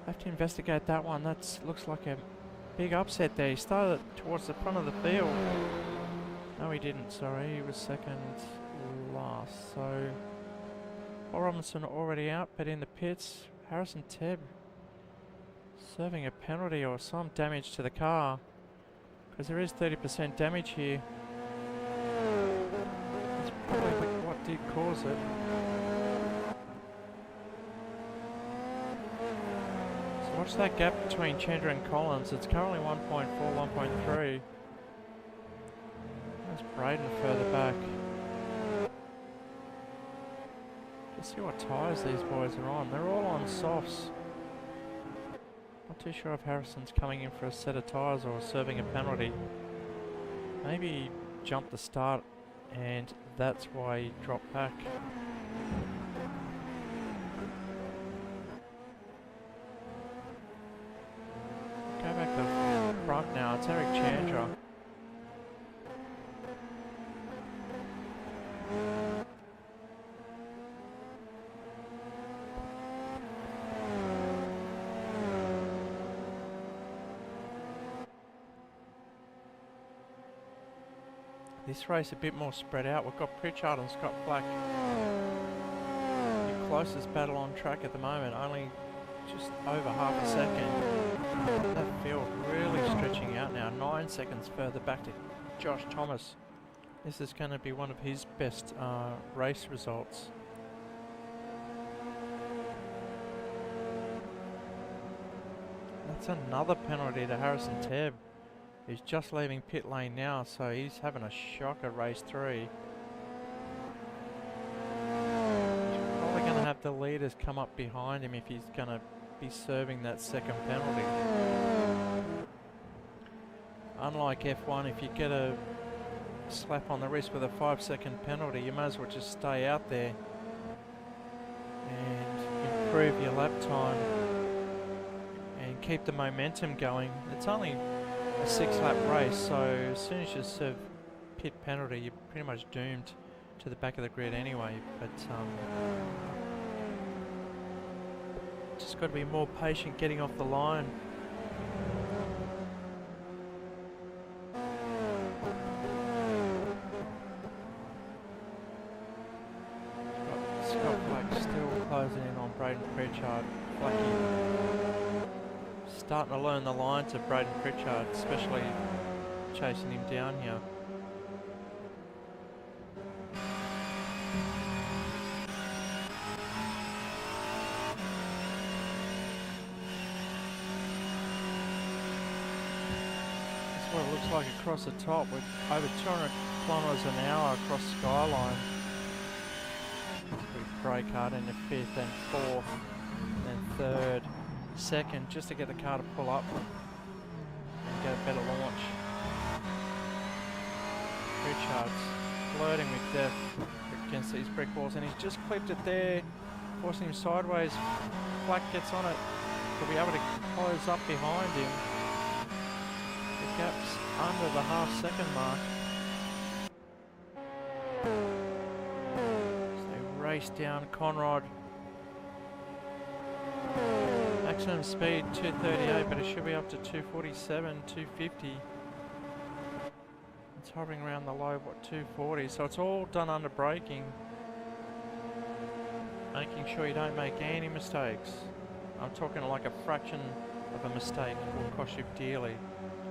I have to investigate that one. That looks like a big upset there. He started towards the front of the field. No, he didn't, sorry. He was second last. So, Paul Robinson already out, but in the pits. Harrison Tebb serving a penalty or some damage to the car, because there is 30% damage here. That's probably what did cause it. So watch that gap between Chandra and Collins. It's currently 1.4, 1.3. There's Braden further back. Let's see what tyres these boys are on. They're all on softs. Not too sure if Harrison's coming in for a set of tyres or serving a penalty. Maybe he jumped the start and that's why he dropped back. Go back to the front now. It's Eric Chandra. This race a bit more spread out. We've got Pritchard and Scott Flack. The closest battle on track at the moment, only just over half a second. That field really stretching out now. 9 seconds further back to Josh Thomas. This is going to be one of his best race results. That's another penalty to Harrison Tebb, who's just leaving pit lane now, so he's having a shocker race 3. He's probably going to have the leaders come up behind him if he's going to be serving that second penalty. Unlike F1, if you get a slap on the wrist with a 5-second penalty, you might as well just stay out there and improve your lap time and keep the momentum going. It's only a 6-lap race, so as soon as you serve pit penalty, you're pretty much doomed to the back of the grid anyway. But just got to be more patient getting off the line. Closing in on Braden Pritchard. Flacky starting to learn the lines of Braden Pritchard, especially chasing him down here. That's what it looks like across the top with over 200 kilometres an hour across Skyline. Brake hard into 5th, then 4th, and then 3rd, 2nd, just to get the car to pull up and get a better launch. Richards flirting with death against these brick walls, and he's just clipped it there, forcing him sideways. Flack gets on it, he'll be able to close up behind him. The gap's under the half-second mark. Race down Conrad. Maximum speed 238, but it should be up to 247, 250. It's hovering around the low, 240. So it's all done under braking, making sure you don't make any mistakes. I'm talking like a fraction of a mistake will cost you dearly.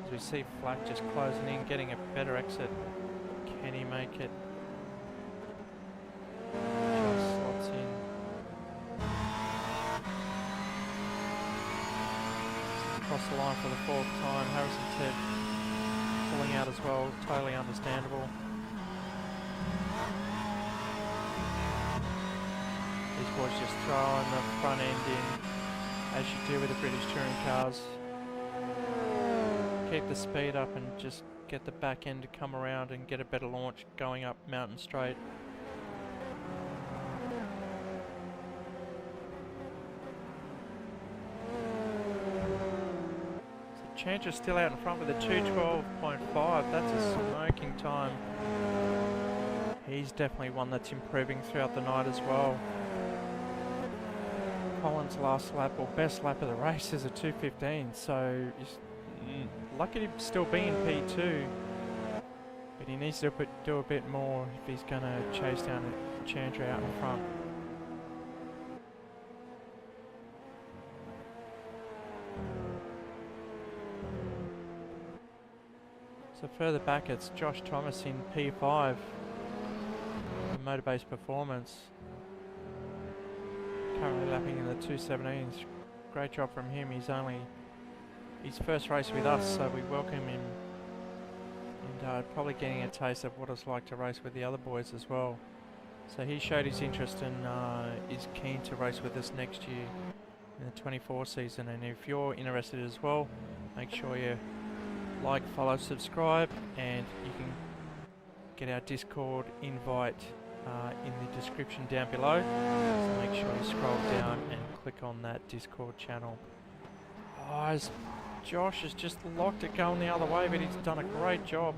As we see Flack just closing in, getting a better exit. Can he make it? Across the line for the 4th time. Harrison Tebb pulling out as well, totally understandable. These boys just throwing the front end in, as you do with the British touring cars. Keep the speed up and just get the back end to come around and get a better launch going up Mountain Straight. Chancher's still out in front with a 2:12.5. That's a smoking time. He's definitely one that's improving throughout the night as well. Collins' last lap, or best lap of the race, is a 2:15, so he's lucky to still be in P2. But he needs to do a bit more if he's going to chase down Chancher out in front. So further back, it's Josh Thomas in P5 for Motorbase Performance. Currently lapping in the 2:17s. Great job from him. He's only his first race with us, so we welcome him, and probably getting a taste of what it's like to race with the other boys as well. So he showed his interest and is keen to race with us next year in the 24 season. And if you're interested as well, make sure you like, follow, subscribe, and you can get our Discord invite in the description down below. So make sure you scroll down and click on that Discord channel. Oh, Josh has just locked it going the other way, but he's done a great job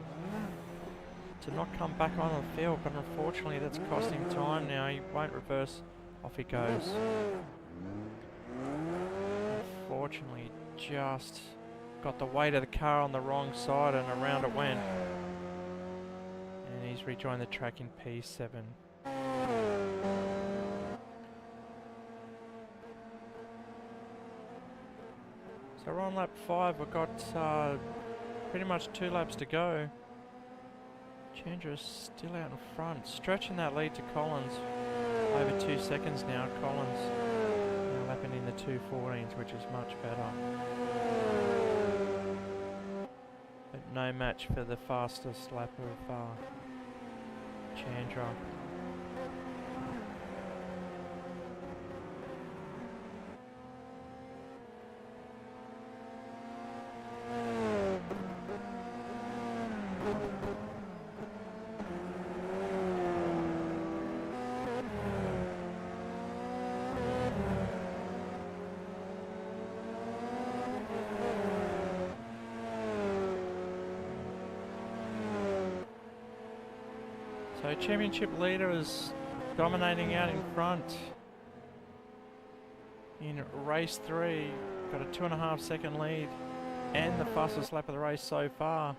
to not come back on the field, but unfortunately that's cost him time now. He won't reverse, off he goes. Unfortunately, just got the weight of the car on the wrong side and around it went. And he's rejoined the track in P7. So we're on lap 5. We've got pretty much 2 laps to go. Chandra is still out in front, stretching that lead to Collins. Over 2 seconds now. Collins now lapping in the 2:14s, which is much better. But no match for the fastest lap of Chandra. So championship leader is dominating out in front. In race 3, got a 2.5 second lead and the fastest lap of the race so far.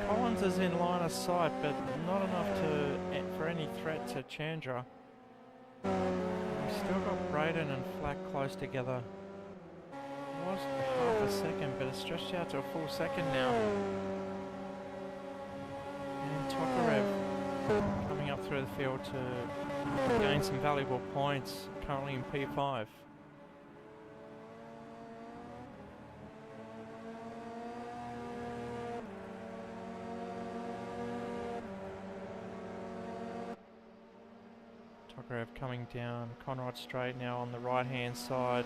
Collins is in line of sight, but not enough for any threat to Chandra. We've still got Braden and Flack close together. It was half a second, but it's stretched out to a full second now. And Tokarev coming up through the field to gain some valuable points, currently in P5. Tokarev coming down Conrod Straight now on the right hand side.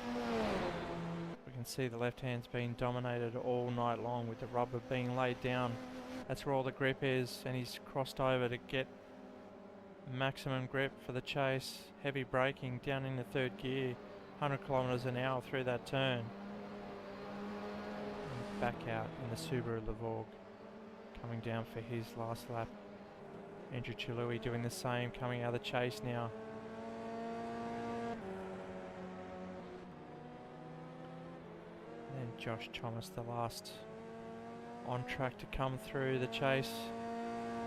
We can see the left hand's been dominated all night long with the rubber being laid down. That's where all the grip is, and he's crossed over to get maximum grip for the chase. Heavy braking down in the 3rd gear, 100 kilometers an hour through that turn. And back out in the Subaru Levorg, coming down for his last lap. Andrew Chilui doing the same, coming out of the chase now. And then Josh Thomas, the last on track to come through the chase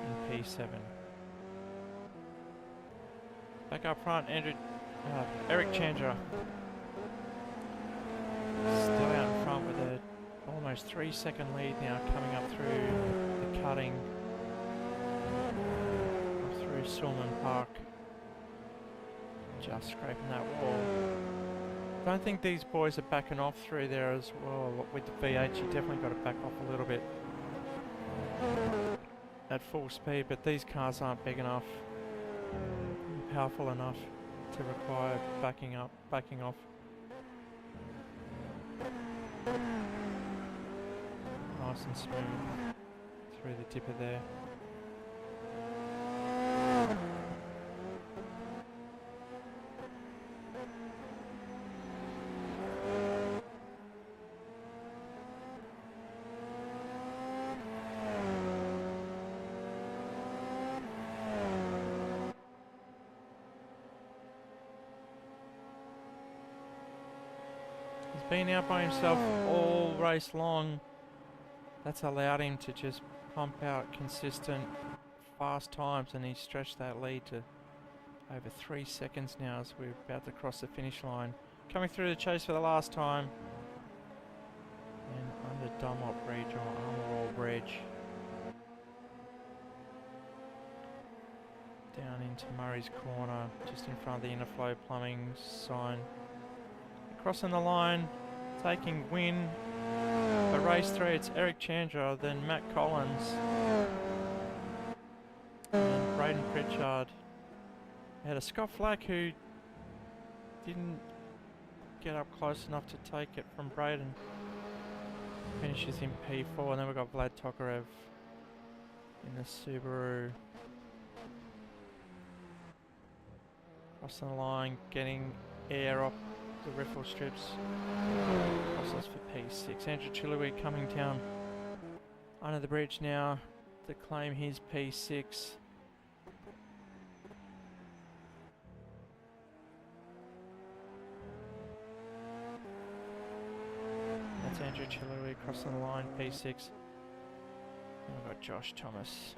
in P7. Back up front, Eric Chandra. Still out in front with a almost 3 second lead now, coming up through the cutting. Sulman Park, just scraping that wall. Don't think these boys are backing off through there as well. With the V8, you definitely got to back off a little bit at full speed, but these cars aren't big enough, powerful enough to require backing off. Nice and smooth through the dipper there. Been out by himself all race long. That's allowed him to just pump out consistent fast times, and he's stretched that lead to over 3 seconds now as we're about to cross the finish line. Coming through the chase for the last time, and under Dunlop Bridge or Armour Bridge, down into Murray's Corner, just in front of the Interflow Plumbing sign. Crossing the line, taking win for race 3, it's Eric Chandra, then Matt Collins, and Braden Pritchard. We had a Scott Flack who didn't get up close enough to take it from Braden. Finishes in P4, and then we've got Vlad Tokarev in the Subaru. Crossing the line, getting air off the riffle strips. Crosses for P6. Andrew Chilui coming down under the bridge now to claim his P6. That's Andrew Chilui crossing the line, P6. And we've got Josh Thomas.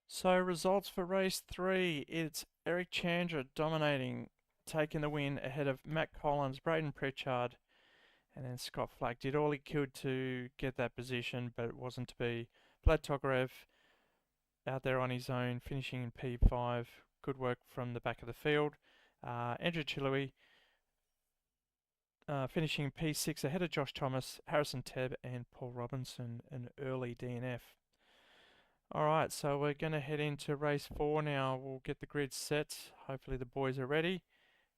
So results for race 3, it's Eric Chandra dominating, taking the win ahead of Matt Collins, Braden Pritchard, and then Scott Flack did all he could to get that position, but it wasn't to be. Vlad Tokarev out there on his own, finishing in P5. Good work from the back of the field. Andrew Chilui finishing P6 ahead of Josh Thomas, Harrison Tebb, and Paul Robinson, an early DNF. Alright, so we're going to head into race 4 now. We'll get the grid set. Hopefully the boys are ready,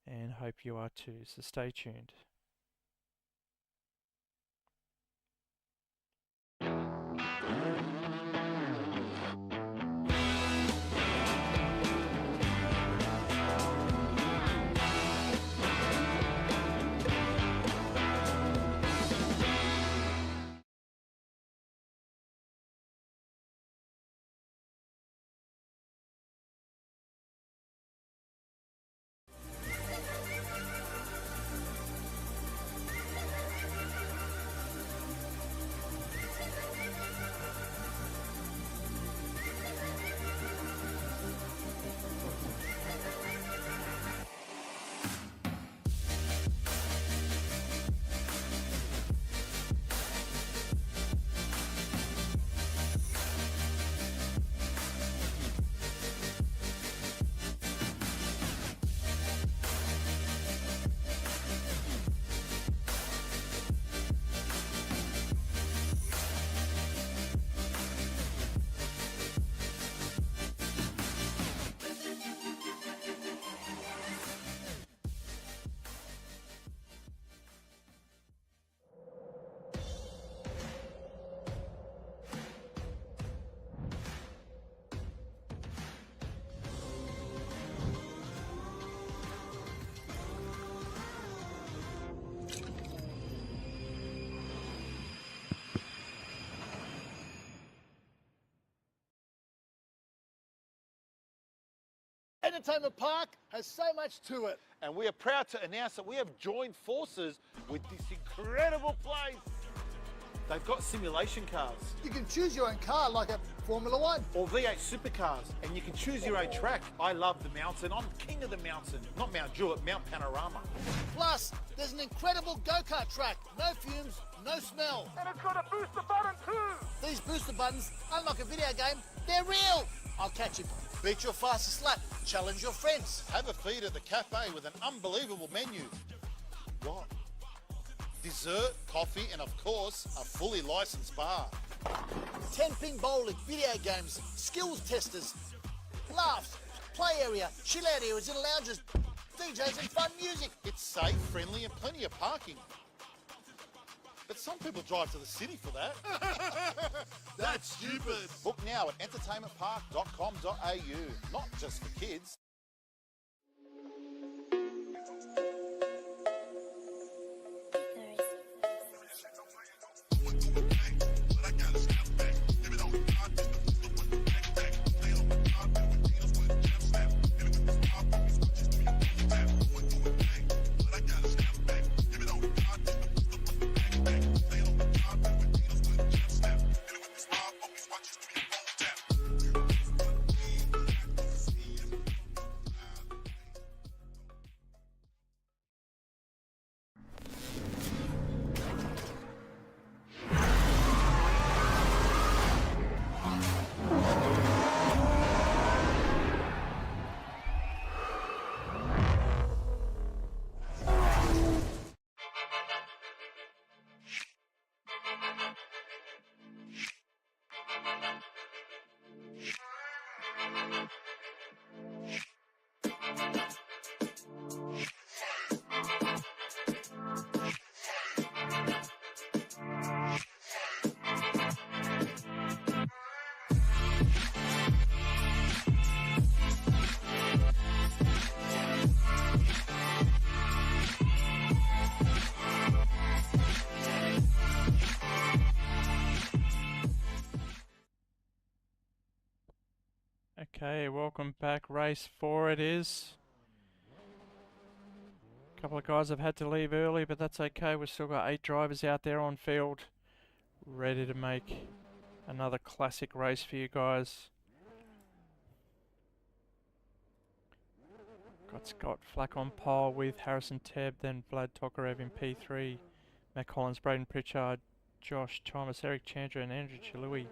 and hope you are too, so stay tuned.
Entertainment Park has so much to it.
And we are proud to announce that we have joined forces with this incredible place. They've got simulation cars.
You can choose your own car like a Formula One.
Or V8 supercars, and you can choose your own track. I love the mountain. I'm king of the mountain. Not Mount Jewett, Mount Panorama.
Plus, there's an incredible go-kart track. No fumes, no smell.
And it's got a booster button too.
These booster buttons unlock a video game. They're real. I'll catch you. Beat your fastest lap. Challenge your friends.
Have a feed at the cafe with an unbelievable menu. What? Dessert, coffee, and of course, a fully licensed bar.
10-pin bowling, video games, skills testers, laughs, play area, chill out areas and lounges, DJs and fun music.
It's safe, friendly, and plenty of parking. But some people drive to the city for that.
That's stupid.
Book now at entertainmentpark.com.au. Not just for kids.
Okay, welcome back. Race 4 it is. A couple of guys have had to leave early, but that's okay. We've still got 8 drivers out there on field, ready to make another classic race for you guys. Got Scott Flack on pole with Harrison Tebb, then Vlad Tokarev in P3, Matt Collins, Braden Pritchard, Josh Thomas, Eric Chandra and Andrew Chalui.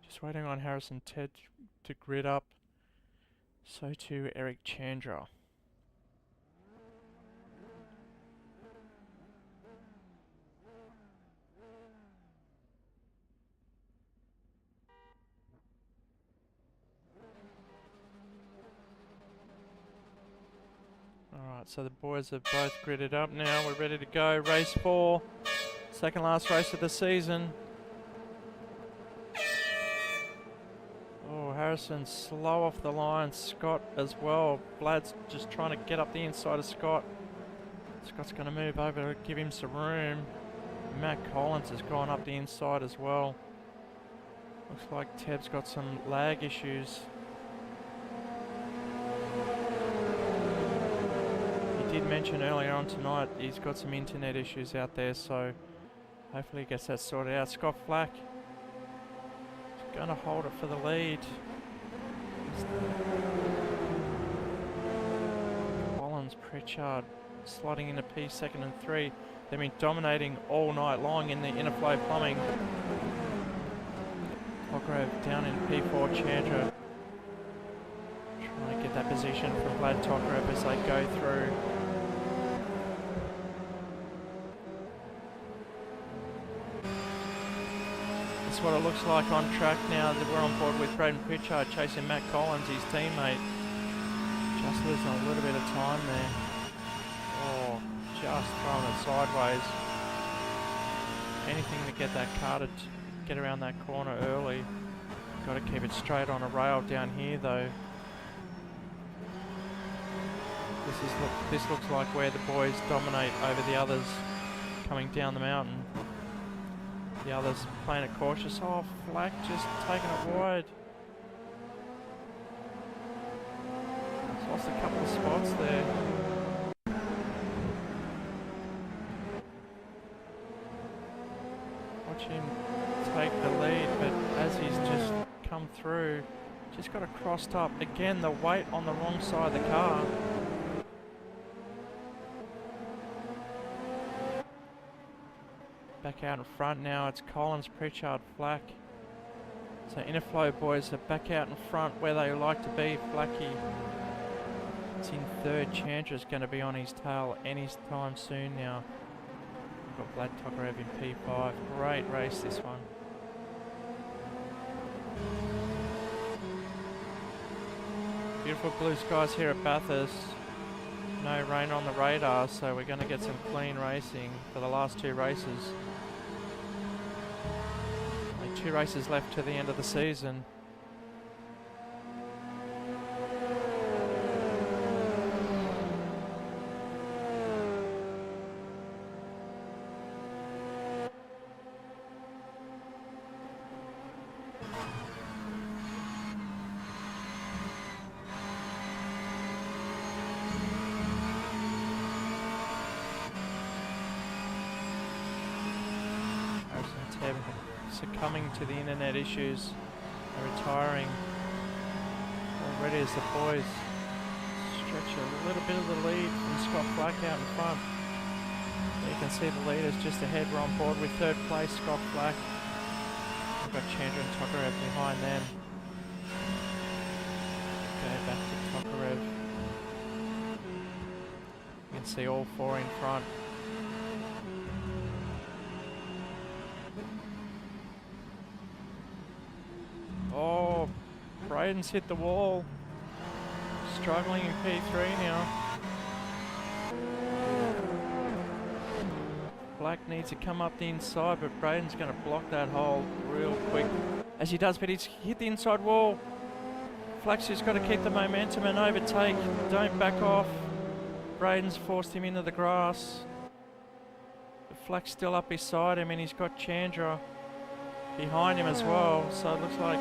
Just waiting on Harrison Tebb to grid up. So too Eric Chandra. Alright, so the boys are both gridded up now. We're ready to go. Race 4. Second last race of the season. Oh, Harrison's slow off the line. Scott as well. Vlad's just trying to get up the inside of Scott. Scott's going to move over to give him some room. Matt Collins has gone up the inside as well. Looks like Teb's got some lag issues. He did mention earlier on tonight he's got some internet issues out there, so hopefully he gets that sorted out. Scott Flack is going to hold it for the lead. Collins, Pritchard slotting into P2 and 3. They've been dominating all night long in the Interflow plumbing. Tokarev down in P4, Chandra trying to get that position for Vlad Tokarev as they go through. That's what it looks like on track now that we're on board with Braden Pritchard chasing Matt Collins, his teammate. Just losing a little bit of time there. Oh, just throwing it sideways. Anything to get that car to get around that corner early. Got to keep it straight on a rail down here though. This looks like where the boys dominate over the others coming down the mountain. The others playing it cautious. Oh, Flack just taking it wide. He's lost a couple of spots there. Watch him take the lead, but as he's just come through, just got it crossed up. Again, the weight on the wrong side of the car. Back out in front now, it's Collins, Pritchard, Flack. So Interflow boys are back out in front where they like to be. Flacky, it's in third. Chandra's going to be on his tail any time soon now. We've got Vlad Tokarev in P5. Great race this one. Beautiful blue skies here at Bathurst. No rain on the radar, so we're going to get some clean racing for the last 2 races. Only 2 races left to the end of the season. Succumbing to the internet issues and retiring already as the boys stretch a little bit of the lead from Scott Flack out in front. You can see the leaders just ahead. We're on board with 3rd place, Scott Flack. We've got Chandra and Tokarev behind them. Okay, back to Tokarev. You can see all 4 in front. Oh, Braden's hit the wall. Struggling in P3 now. Black needs to come up the inside, but Braden's going to block that hole real quick. As he does, but he's hit the inside wall. Flack's just got to keep the momentum and overtake. Don't back off. Braden's forced him into the grass. But Flack's still up beside him, and he's got Chandra behind him as well, so it looks like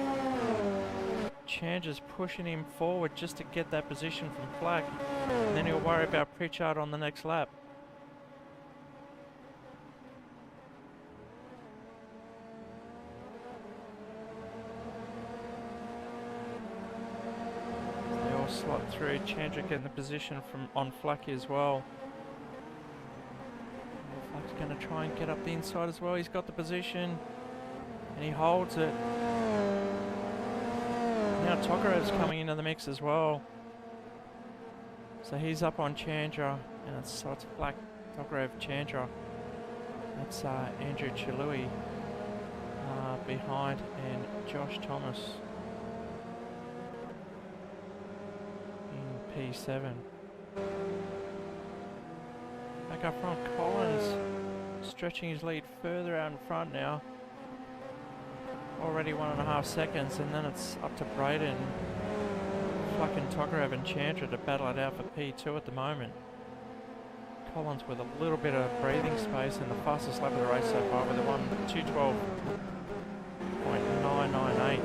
Changer's pushing him forward just to get that position from Flack. And then he'll worry about Pritchard on the next lap. They all slot through. Chandra getting the position from on Flacky as well. Flack's going to try and get up the inside as well. He's got the position and he holds it. Now Tokarev's coming into the mix as well. So he's up on Chandra, and it's Flack, Tokarev, Chandra. That's Andrew Chilui behind, and Josh Thomas in P7. Back up front, Collins stretching his lead further out in front now. Already 1.5 seconds, and then it's up to Braden, Flack and Tokarev and Chandra to battle it out for P2 at the moment. Collins with a little bit of breathing space in the fastest lap of the race so far with a 2:12.998.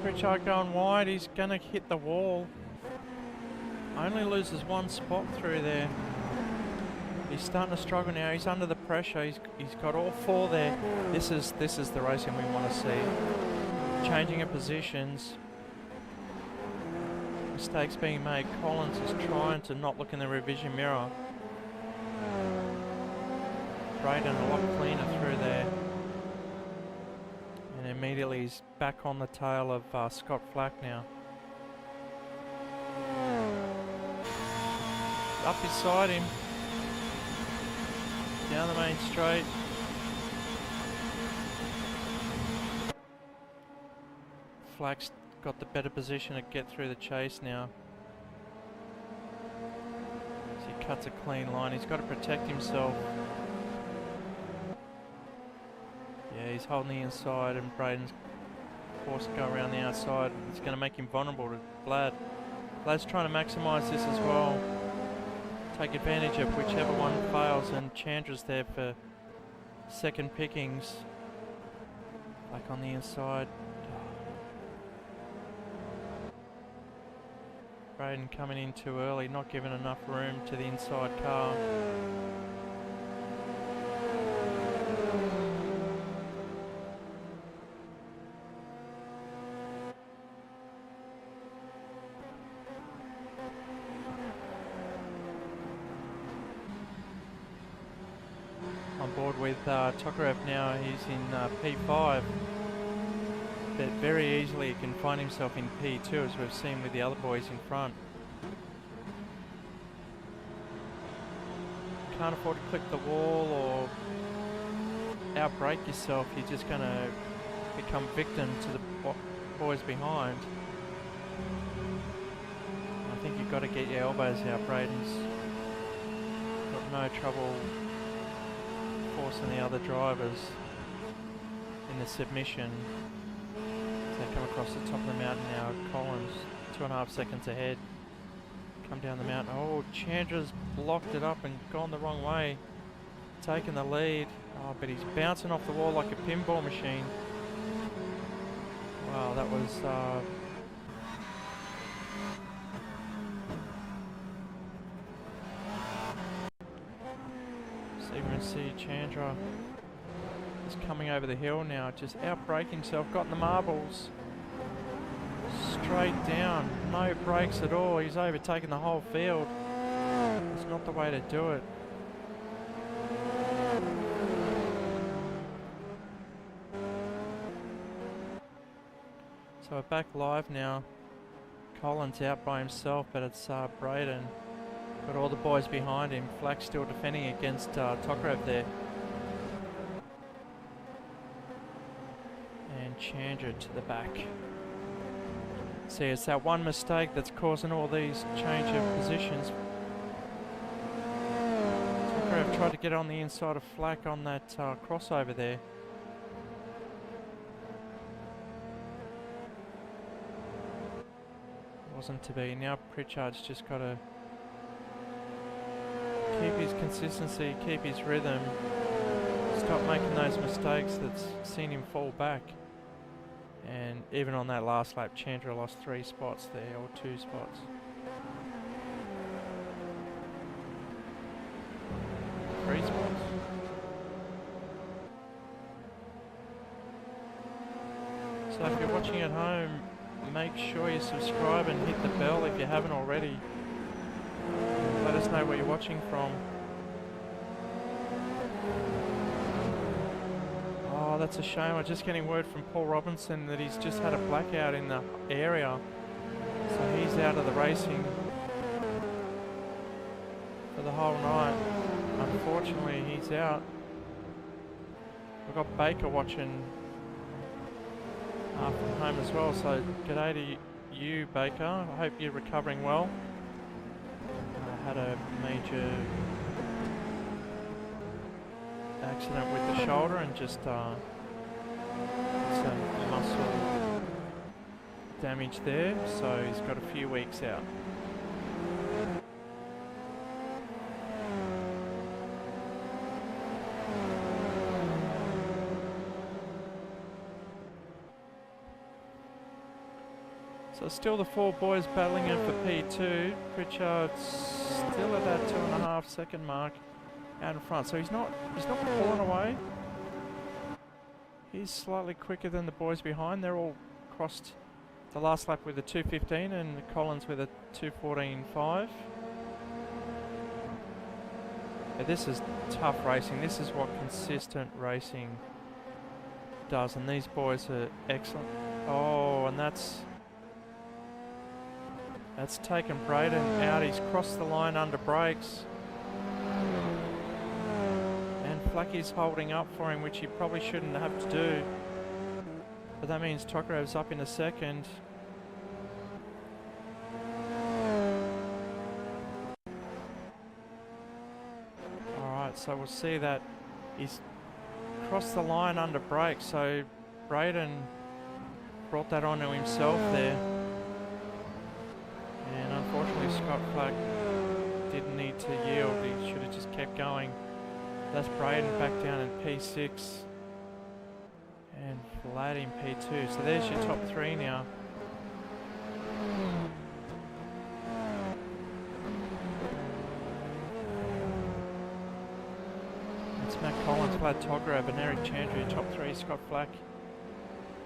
Pritchard going wide, he's going to hit the wall. Only loses one spot through there. He's starting to struggle now, he's under the pressure, he's got all four there. This is the racing we want to see. Changing of positions. Mistakes being made. Collins is trying to not look in the revision mirror. Braden a lot cleaner through there. And immediately he's back on the tail of Scott Flack now. Up beside him. Down the main straight. Flack's got the better position to get through the chase now. So he cuts a clean line. He's got to protect himself. Yeah, he's holding the inside, and Braden's forced to go around the outside. It's going to make him vulnerable to Vlad. Vlad's trying to maximise this as well. Take advantage of whichever one fails, and Chandra's there for second pickings. Back on the inside. Braden coming in too early, not giving enough room to the inside car. On board with Tokarev now, he's in P5. But very easily he can find himself in P2, as we've seen with the other boys in front. Can't afford to clip the wall or outbrake yourself. You're just going to become victim to the boys behind. I think you've got to get your elbows out. Braden's got no trouble forcing the other drivers in the submission. They come across the top of the mountain now. Collins 2.5 seconds ahead. Come down the mountain. Oh, Chandra's blocked it up and gone the wrong way. Taking the lead. Oh, but he's bouncing off the wall like a pinball machine. Wow, that was so you can see Chandra is coming over the hill now, just outbraking himself, got in the marbles. Straight down, no brakes at all. He's overtaken the whole field. It's not the way to do it. So we're back live now. Collins out by himself, but it's Braden. Got all the boys behind him. Flack still defending against Tokarev there. And Chandra to the back. See, it's that one mistake that's causing all these change of positions. Tokarev Togrev tried to get on the inside of Flack on that crossover there. Wasn't to be. Now Pritchard's just got to keep his consistency, keep his rhythm, stop making those mistakes that's seen him fall back. And even on that last lap, Chandra lost 3 spots there, or 2 spots. So if you're watching at home, make sure you subscribe and hit the bell if you haven't already. Let us know where you're watching from. Oh, that's a shame. I'm just getting word from Paul Robinson that he's just had a blackout in the area. So he's out of the racing for the whole night. Unfortunately, he's out. We've got Baker watching from home as well, so g'day to you, Baker. I hope you're recovering well. I had a major accident with the shoulder and just some muscle damage there, so he's got a few weeks out. So still the 4 boys battling in for P2. Pritchard's still at that 2.5 second mark out in front. So he's not pulling away. He's slightly quicker than the boys behind. They're all crossed the last lap with a 2:15 and Collins with a 2:14.5. Yeah, this is tough racing. This is what consistent racing does, and these boys are excellent. Oh, and that's taken Braden out. He's crossed the line under brakes. And Flacky's holding up for him, which he probably shouldn't have to do. But that means Tokarev's up in a second. Alright, so we'll see that he's crossed the line under brakes. So Braden brought that onto himself there. And unfortunately Scott Flack didn't need to yield, he should have just kept going. That's Braden back down in P6 and Vlad in P2. So there's your top 3 now. It's Matt Collins, Vlad Tokarev and Eric Chandra in top 3, Scott Flack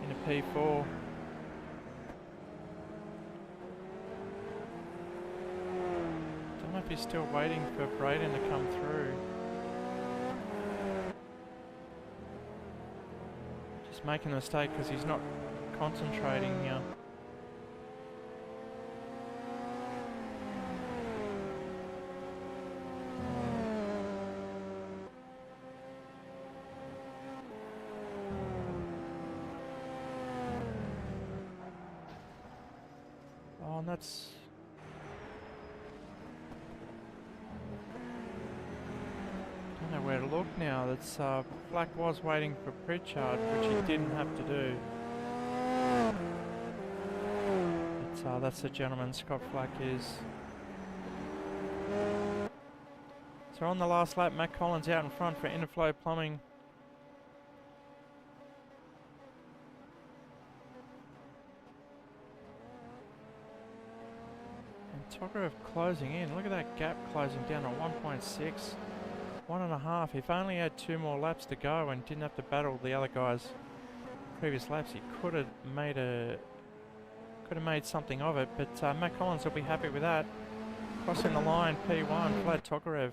in a P4. If he's still waiting for Braden to come through. Just making a mistake because he's not concentrating now. Oh, and that's... don't know where to look now. That's Flack was waiting for Pritchard, which he didn't have to do. But that's the gentleman Scott Flack is. So on the last lap, Matt Collins out in front for Interflow Plumbing. And Tokarev closing in. Look at that gap closing down to 1.6. 1.5. If only had 2 more laps to go and didn't have to battle the other guys previous laps, he could have made something of it. But Matt Collins will be happy with that. Crossing the line, P1, Vlad Tokarev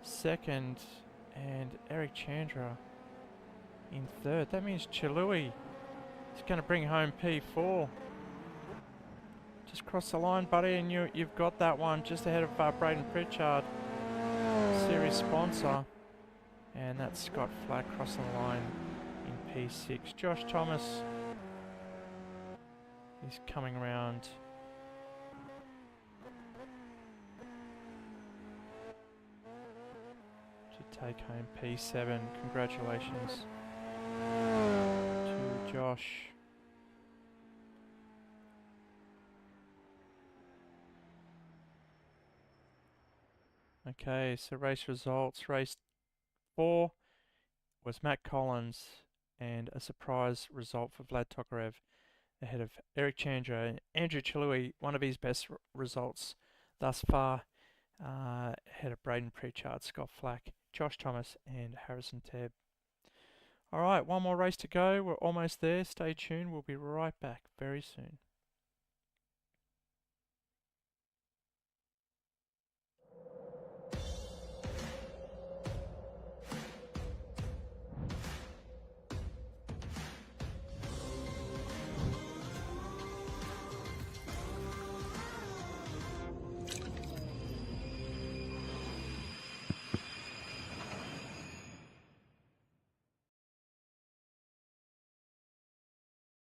second, and Eric Chandra in third. That means Chalui is going to bring home P4. Just cross the line, buddy, and you've got that one just ahead of Braden Pritchard, series sponsor. And that's Scott Flack crossing the line in P6. Josh Thomas is coming around. take home P7. Congratulations to Josh. Okay, so race results. Race 4 was Matt Collins, and a surprise result for Vlad Tokarev ahead of Eric Chandra and Andrew Chilui, one of his best results thus far, ahead of Braden Pritchard, Scott Flack, Josh Thomas and Harrison Tebb. Alright, one more race to go. We're almost there. Stay tuned. We'll be right back very soon.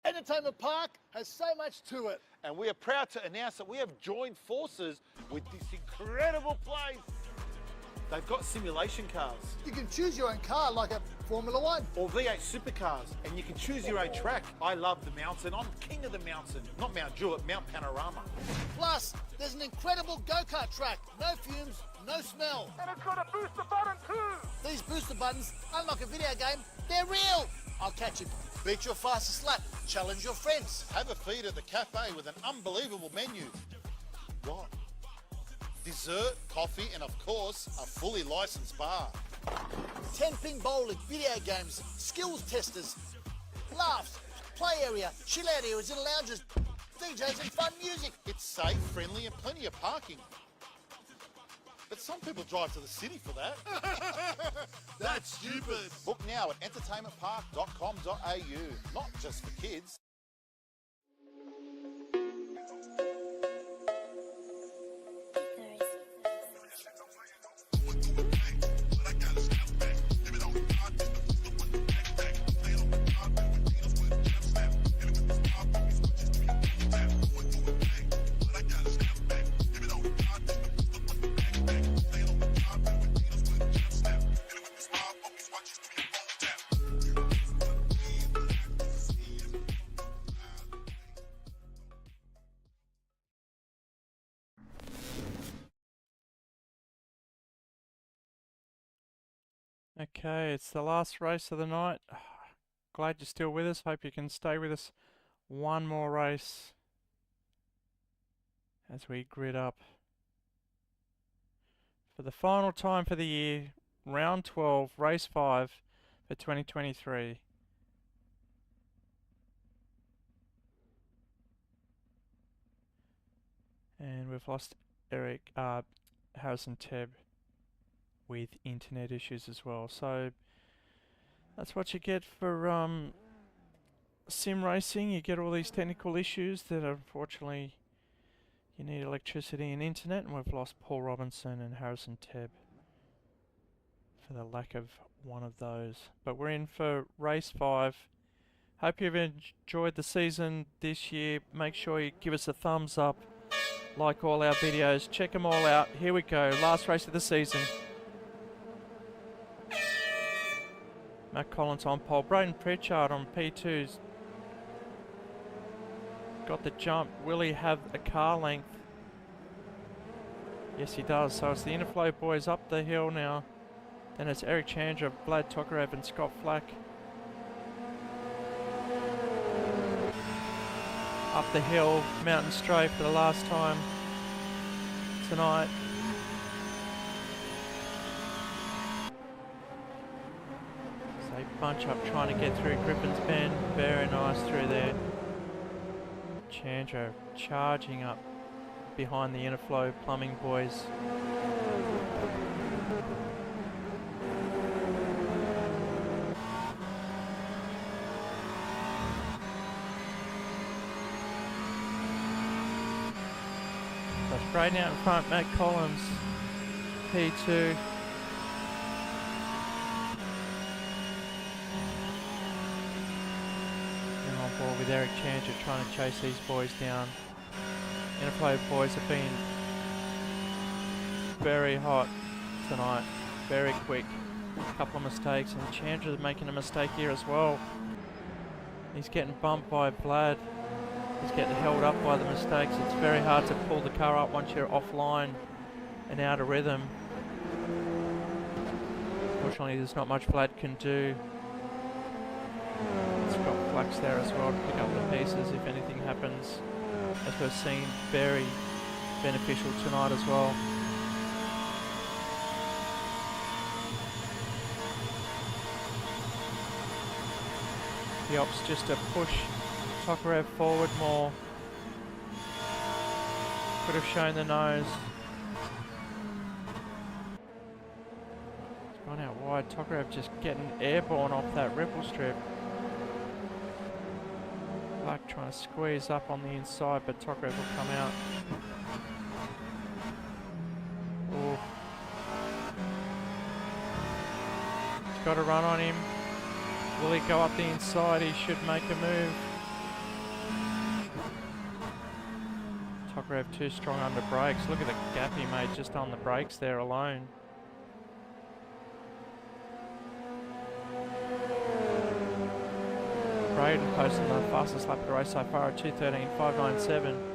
Entertainment Park has so much to it.
And we are proud to announce that we have joined forces with this incredible place. They've got simulation cars.
You can choose your own car like a Formula One.
Or V8 Supercars, and you can choose your own track. I love the mountain. I'm king of the mountain. Not Mount Jewett, Mount Panorama.
Plus, there's an incredible go-kart track. No fumes, no smell.
And it's got a booster button too.
These booster buttons, unlike a video game, they're real. I'll catch you. Beat your fastest lap. Challenge your friends.
Have a feed at the cafe with an unbelievable menu. What? Dessert, coffee, and of course, a fully licensed bar.
10-pin bowling, video games, skills testers, laughs, play area, chill out areas and lounges, DJs and fun music.
It's safe, friendly, and plenty of parking. But some people drive to the city for that.
That's stupid.
Book now at entertainmentpark.com.au. Not just for kids.
Okay, it's the last race of the night. Glad you're still with us. Hope you can stay with us one more race as we grid up for the final time for the year, round 12, race 5 for 2023. And we've lost Harrison Tebb with internet issues as well. So that's what you get for sim racing. You get all these technical issues that unfortunately you need electricity and internet, and we've lost Paul Robinson and Harrison Tebb for the lack of one of those. But we're in for race 5. Hope you've enjoyed the season this year. Make sure you give us a thumbs up, like all our videos, check them all out. Here we go, last race of the season. Matt Collins on pole. Braden Pritchard on P2's got the jump. Will he have a car length? Yes, he does. So it's the Interflow boys up the hill now. Then it's Eric Chandra, Vlad Tokarev and Scott Flack. Up the hill, mountain straight for the last time tonight. Bunch up trying to get through Griffin's Bend. Very nice through there. Chandra charging up behind the Interflow plumbing boys. So Braden out in front, Matt Collins, P2. With Eric Chandra trying to chase these boys down. Interflow boys have been very hot tonight, very quick. A couple of mistakes, and Chandler's making a mistake here as well. He's getting bumped by Vlad. He's getting held up by the mistakes. It's very hard to pull the car up once you're offline and out of rhythm. Unfortunately, there's not much Vlad can do. It's got Flax there as well to pick up the pieces if anything happens, as we've seen. Very beneficial tonight as well. The opts just to push Tokarev forward more. Could have shown the nose. It's gone out wide. Tokarev just getting airborne off that ripple strip. Black trying to squeeze up on the inside, but Tokarev will come out. Ooh. He's got a run on him. Will he go up the inside? He should make a move. Tokarev too strong under brakes. Look at the gap he made just on the brakes there alone. Braden posting the fastest lap of the race so far at 2:13.597.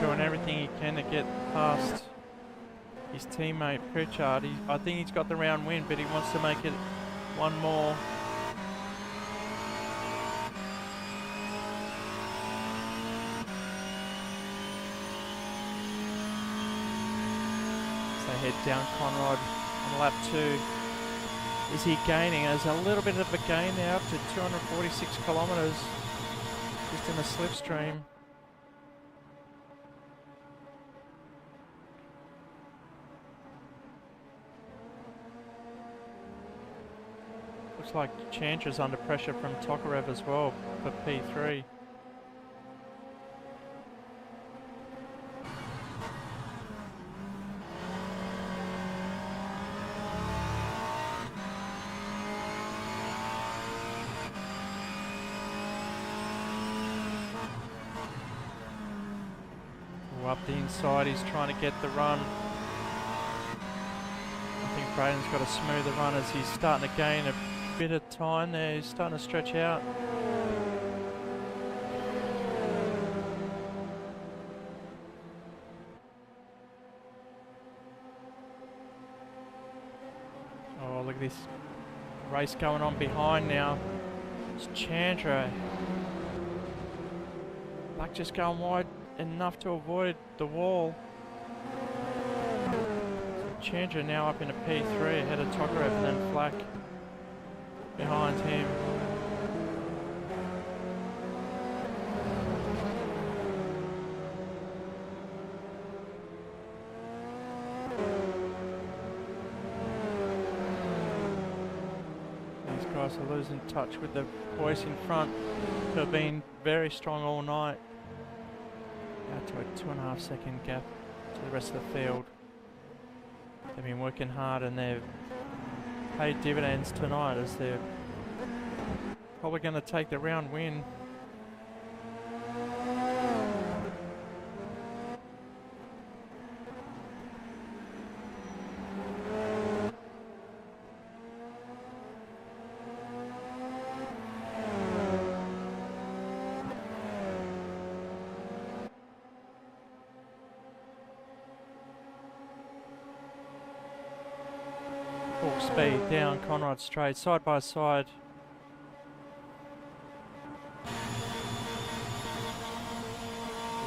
Doing everything he can to get past his teammate Pritchard. I think he's got the round win, but he wants to make it one more. So head down Conrad on lap 2. Is he gaining? There's a little bit of a gain now up to 246 kilometres just in the slipstream. Looks like Chandra's under pressure from Tokarev as well for P3. Up the inside, he's trying to get the run. I think Braden's got a smoother run as he's starting to gain a bit of time there. He's starting to stretch out. Oh, look at this race going on behind now. It's Chandra. Black just going wide enough to avoid the wall. So Chandra now up into P3 ahead of Tokarev, and then Flack behind him. These guys are losing touch with the boys in front who have been very strong all night. Out to a 2.5 second gap to the rest of the field. They've been working hard and they've paid dividends tonight as they're probably going to take the round win. Full speed down Conrad straight, side by side.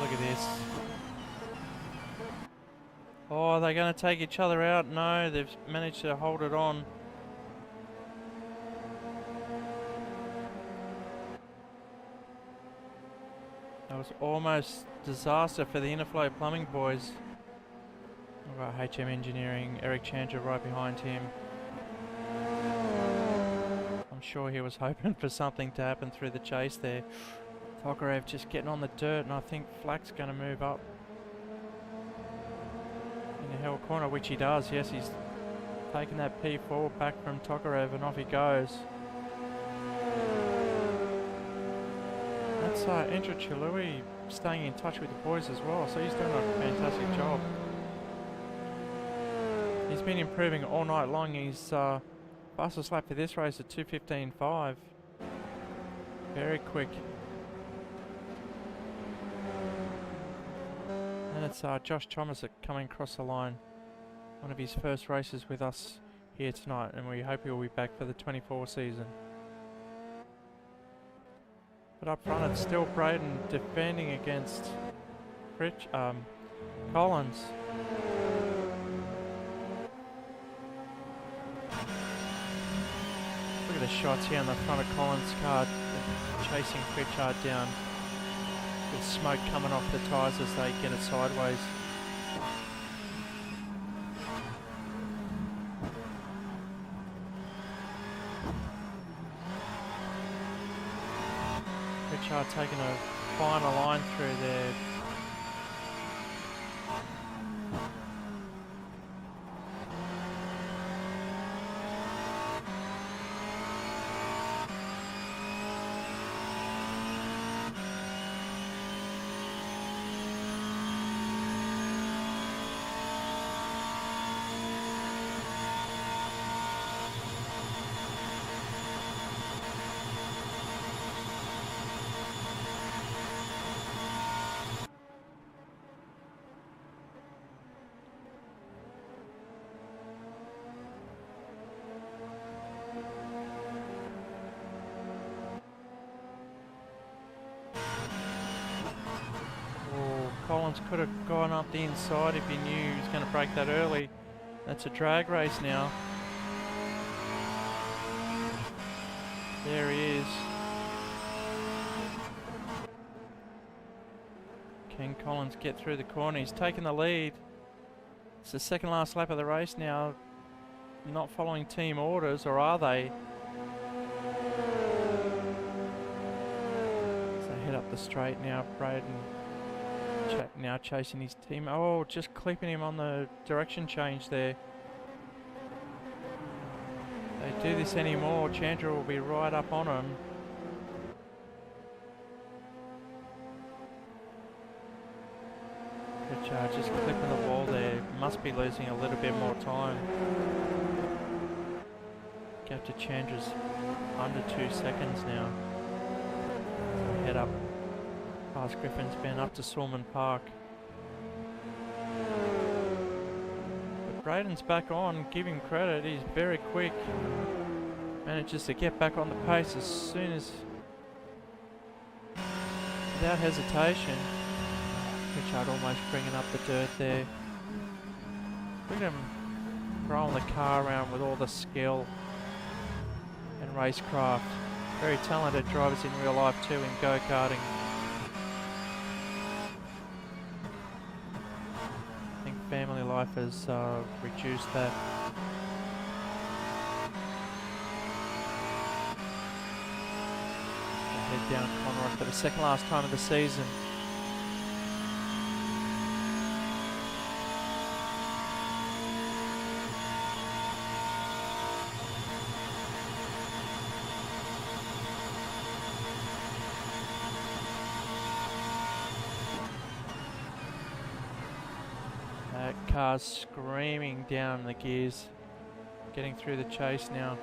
Look at this. Oh, they're going to take each other out. No, they've managed to hold it on. That was almost disaster for the Interflow plumbing boys. We've got HM Engineering, Eric Chandra right behind him. I'm sure he was hoping for something to happen through the chase there. Tokarev just getting on the dirt, and I think Flack's going to move up in the hell corner, which he does. Yes, he's taking that P4 back from Tokarev, and off he goes. That's Andrew Chilui staying in touch with the boys as well, so he's doing a fantastic job. He's been improving all night long. He's fastest lap for this race at 2:15.5. Very quick. And it's Josh Thomas coming across the line. One of his first races with us here tonight, and we hope he'll be back for the 24 season. But up front, it's still Braden defending against Collins. Look at the shots here on the front of Collins' car, chasing Pritchard down. With smoke coming off the tyres as they get it sideways. Pritchard taking a final line through there. Collins could have gone up the inside if he knew he was going to break that early. That's a drag race now. There he is. Can Collins get through the corner? He's taken the lead. It's the second last lap of the race now. Not following team orders, or are they? So head up the straight now, Braden. Now chasing his team. Oh, just clipping him on the direction change there. If they do this anymore, Chandra will be right up on him. Pritchard just clipping the wall there. Must be losing a little bit more time. Gap to Chandra's under 2 seconds now. So head up past Griffin's Bend up to Sulman Park. But Braden's back on, give him credit, he's very quick. Manages to get back on the pace as soon as, without hesitation. Pritchard almost bringing up the dirt there. Look at him rolling the car around with all the skill and racecraft. Very talented drivers in real life too in go-karting. Family life has reduced that. Head down Conroy for the second last time of the season. Car's screaming down the gears, getting through the chase now.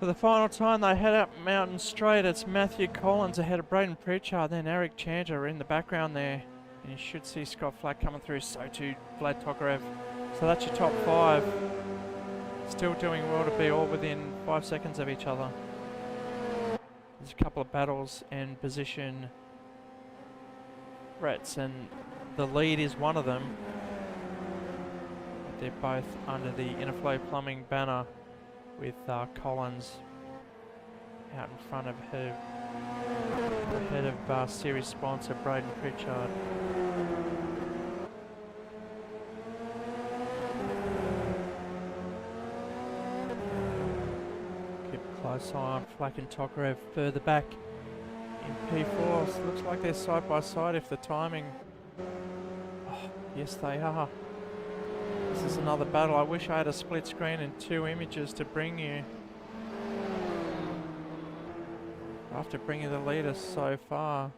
For the final time, they head up Mountain Straight. It's Matthew Collins ahead of Braden Pritchard, then Eric Chandler in the background there. And you should see Scott Flack coming through, so too Vlad Tokarev. So that's your top 5. Still doing well to be all within 5 seconds of each other. There's a couple of battles and position threats, and the lead is one of them. They're both under the Interflow Plumbing banner with Collins out in front of her, ahead of series sponsor Braden Pritchard. Keep a close eye on Flack and Tokarev further back in P4. So looks like they're side by side if the timing... Oh, yes they are. This is another battle. I wish I had a split screen and 2 images to bring you. After bringing the leader so far.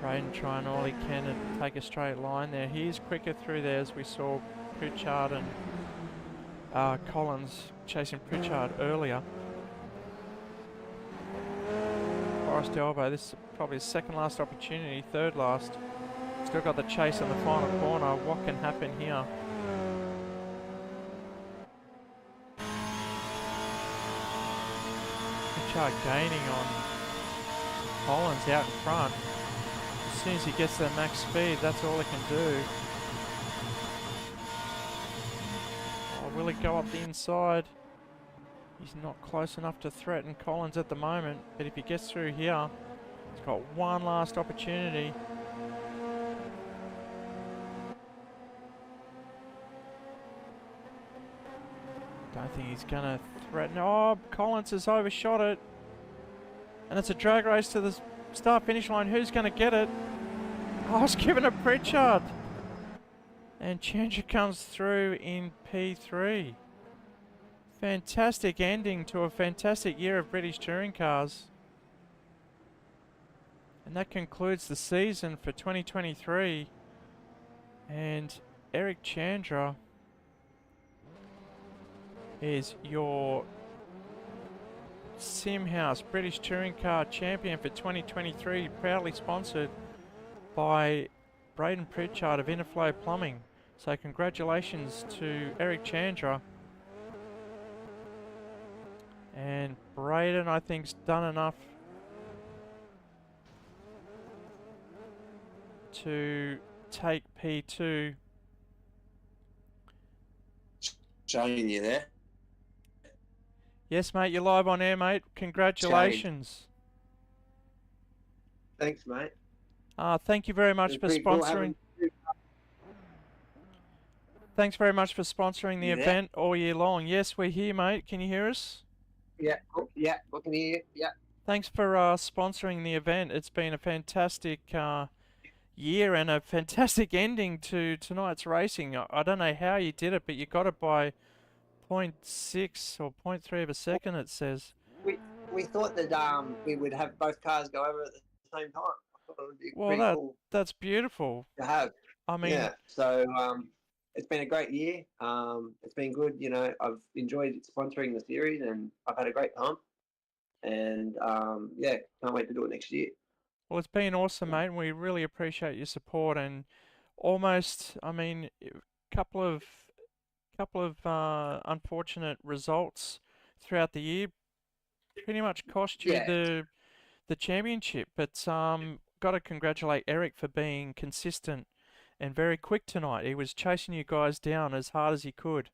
Braden trying all he can to take a straight line there. He's quicker through there as we saw Pritchard and Collins chasing Pritchard earlier. Forest Elbow, this is probably his second last opportunity, third last. Still got the chase in the final corner. What can happen here? Pritchard gaining on Collins out in front. As soon as he gets to max speed, that's all he can do. Oh, will he go up the inside? He's not close enough to threaten Collins at the moment, but if he gets through here, he's got one last opportunity. Don't think he's going to threaten. Oh, Collins has overshot it. And it's a drag race to the start-finish line. Who's going to get it? Oh, it's given to Pritchard. And Chandra comes through in P3. Fantastic ending to a fantastic year of British touring cars. And that concludes the season for 2023. And Eric Chandra is your SimHaus British Touring Car Champion for 2023, proudly sponsored by Braden Pritchard of Interflow Plumbing. So congratulations to Eric Chandra. And Braden, I think's done enough to take P2.
Showing you there.
Yes, mate, you're live on air, mate. Congratulations.
Thanks, mate.
Thank you very much
It's
for
pretty cool
sponsoring.
having-
Thanks very much for sponsoring the
You there?
event all year long. Yes, we're here, mate. Can you hear us?
Yeah, cool. Yeah, we can hear you. Yeah.
Thanks for sponsoring the event. It's been a fantastic year and a fantastic ending to tonight's racing. I don't know how you did it, but you got it by 0.6 or 0.3 of a second, it says.
We thought that we would have both cars go over at the same time. I thought it would be
Well,
pretty cool
that's beautiful.
to have.
I mean,
Yeah. So it's been a great year. It's been good. You know, I've enjoyed sponsoring the series, and I've had a great time. And yeah, can't wait to do it next year.
well, it's been awesome, mate, and we really appreciate your support. And almost, I mean, couple of unfortunate results throughout the year pretty much cost you
Yeah.
the championship. But got to congratulate Eric for being consistent and very quick tonight. He was chasing you guys down as hard as he could.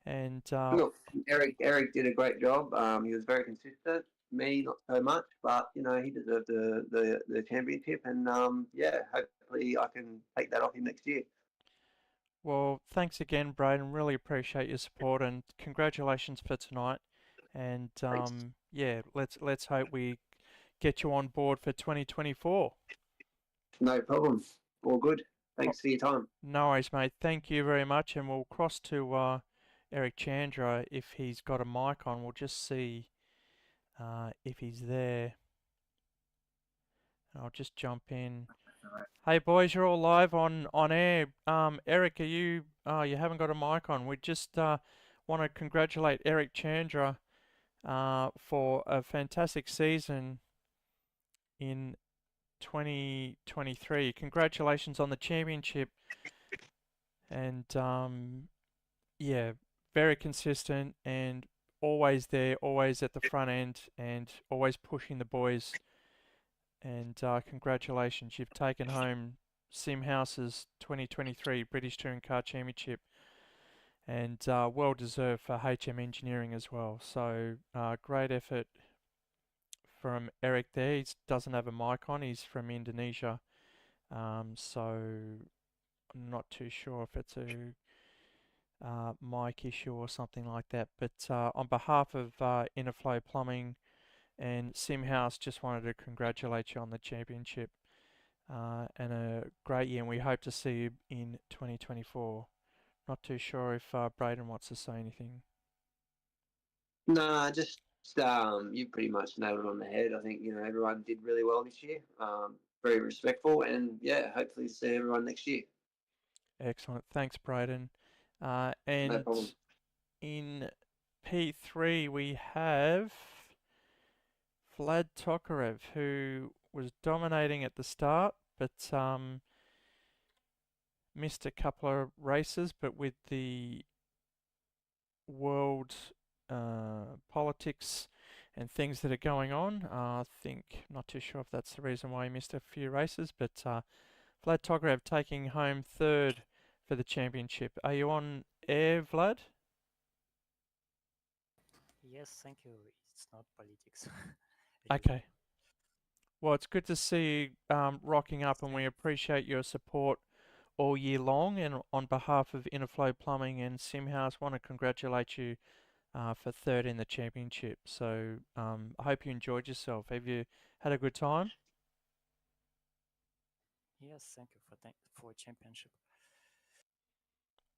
And
Look, Eric did a great job. He was very consistent. Me, not so much, but you know, he deserved the championship, and yeah, hopefully I can take that off him next year.
well, thanks again, Braden. Really appreciate your support and congratulations for tonight. And yeah, let's hope we get you on board for 2024.
No problem. All good. Thanks for your time.
No worries, mate. Thank you very much. And we'll cross to Eric Chandra if he's got a mic on. We'll just see if he's there. I'll just jump in. Hey boys, you're all live on air. Eric, are you? You haven't got a mic on. We just want to congratulate Eric Chandra for a fantastic season in 2023. Congratulations on the championship, and yeah, very consistent and always there, always at the front end, and always pushing the boys. And congratulations, you've taken home SimHaus's 2023 British Touring Car Championship, and well deserved for HM Engineering as well. So great effort from Eric there. He doesn't have a mic on. He's from Indonesia, so I'm not too sure if it's a mic issue or something like that. But on behalf of Interflow Plumbing and SimHaus, just wanted to congratulate you on the championship and a great year. And we hope to see you in 2024. Not too sure if Braden wants to say anything.
No, just you pretty much nailed it on the head. I think everyone did really well this year. Very respectful, and yeah, hopefully see everyone next year.
Excellent. Thanks, Braden.
No
And
problem.
in P3 we have Vlad Tokarev, who was dominating at the start, but missed a couple of races. But with the world politics and things that are going on, I think, not too sure if that's the reason why he missed a few races, but Vlad Tokarev taking home third for the championship. Are you on air, Vlad?
Yes, thank you. It's not politics.
Okay. Well, it's good to see you rocking up, and we appreciate your support all year long. And on behalf of Interflow Plumbing and SimHaus, want to congratulate you for third in the championship. So I hope you enjoyed yourself. Have you had a good time?
Yes, thank you for championship.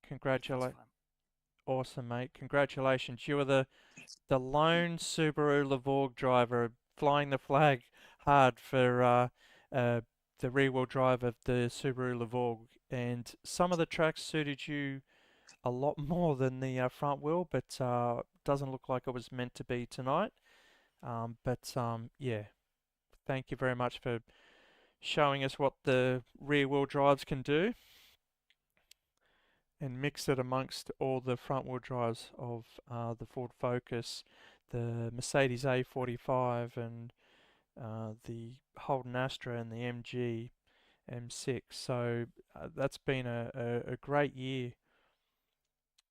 Congratulate. Awesome, mate. Congratulations. You were the lone Subaru Levorg driver flying the flag hard for the rear-wheel drive of the Subaru Levorg. And some of the tracks suited you a lot more than the front wheel, but doesn't look like it was meant to be tonight. Yeah, thank you very much for showing us what the rear-wheel drives can do, and mix it amongst all the front-wheel drives of the Ford Focus, the Mercedes A45, and the Holden Astra and the MG M6. So that's been a great year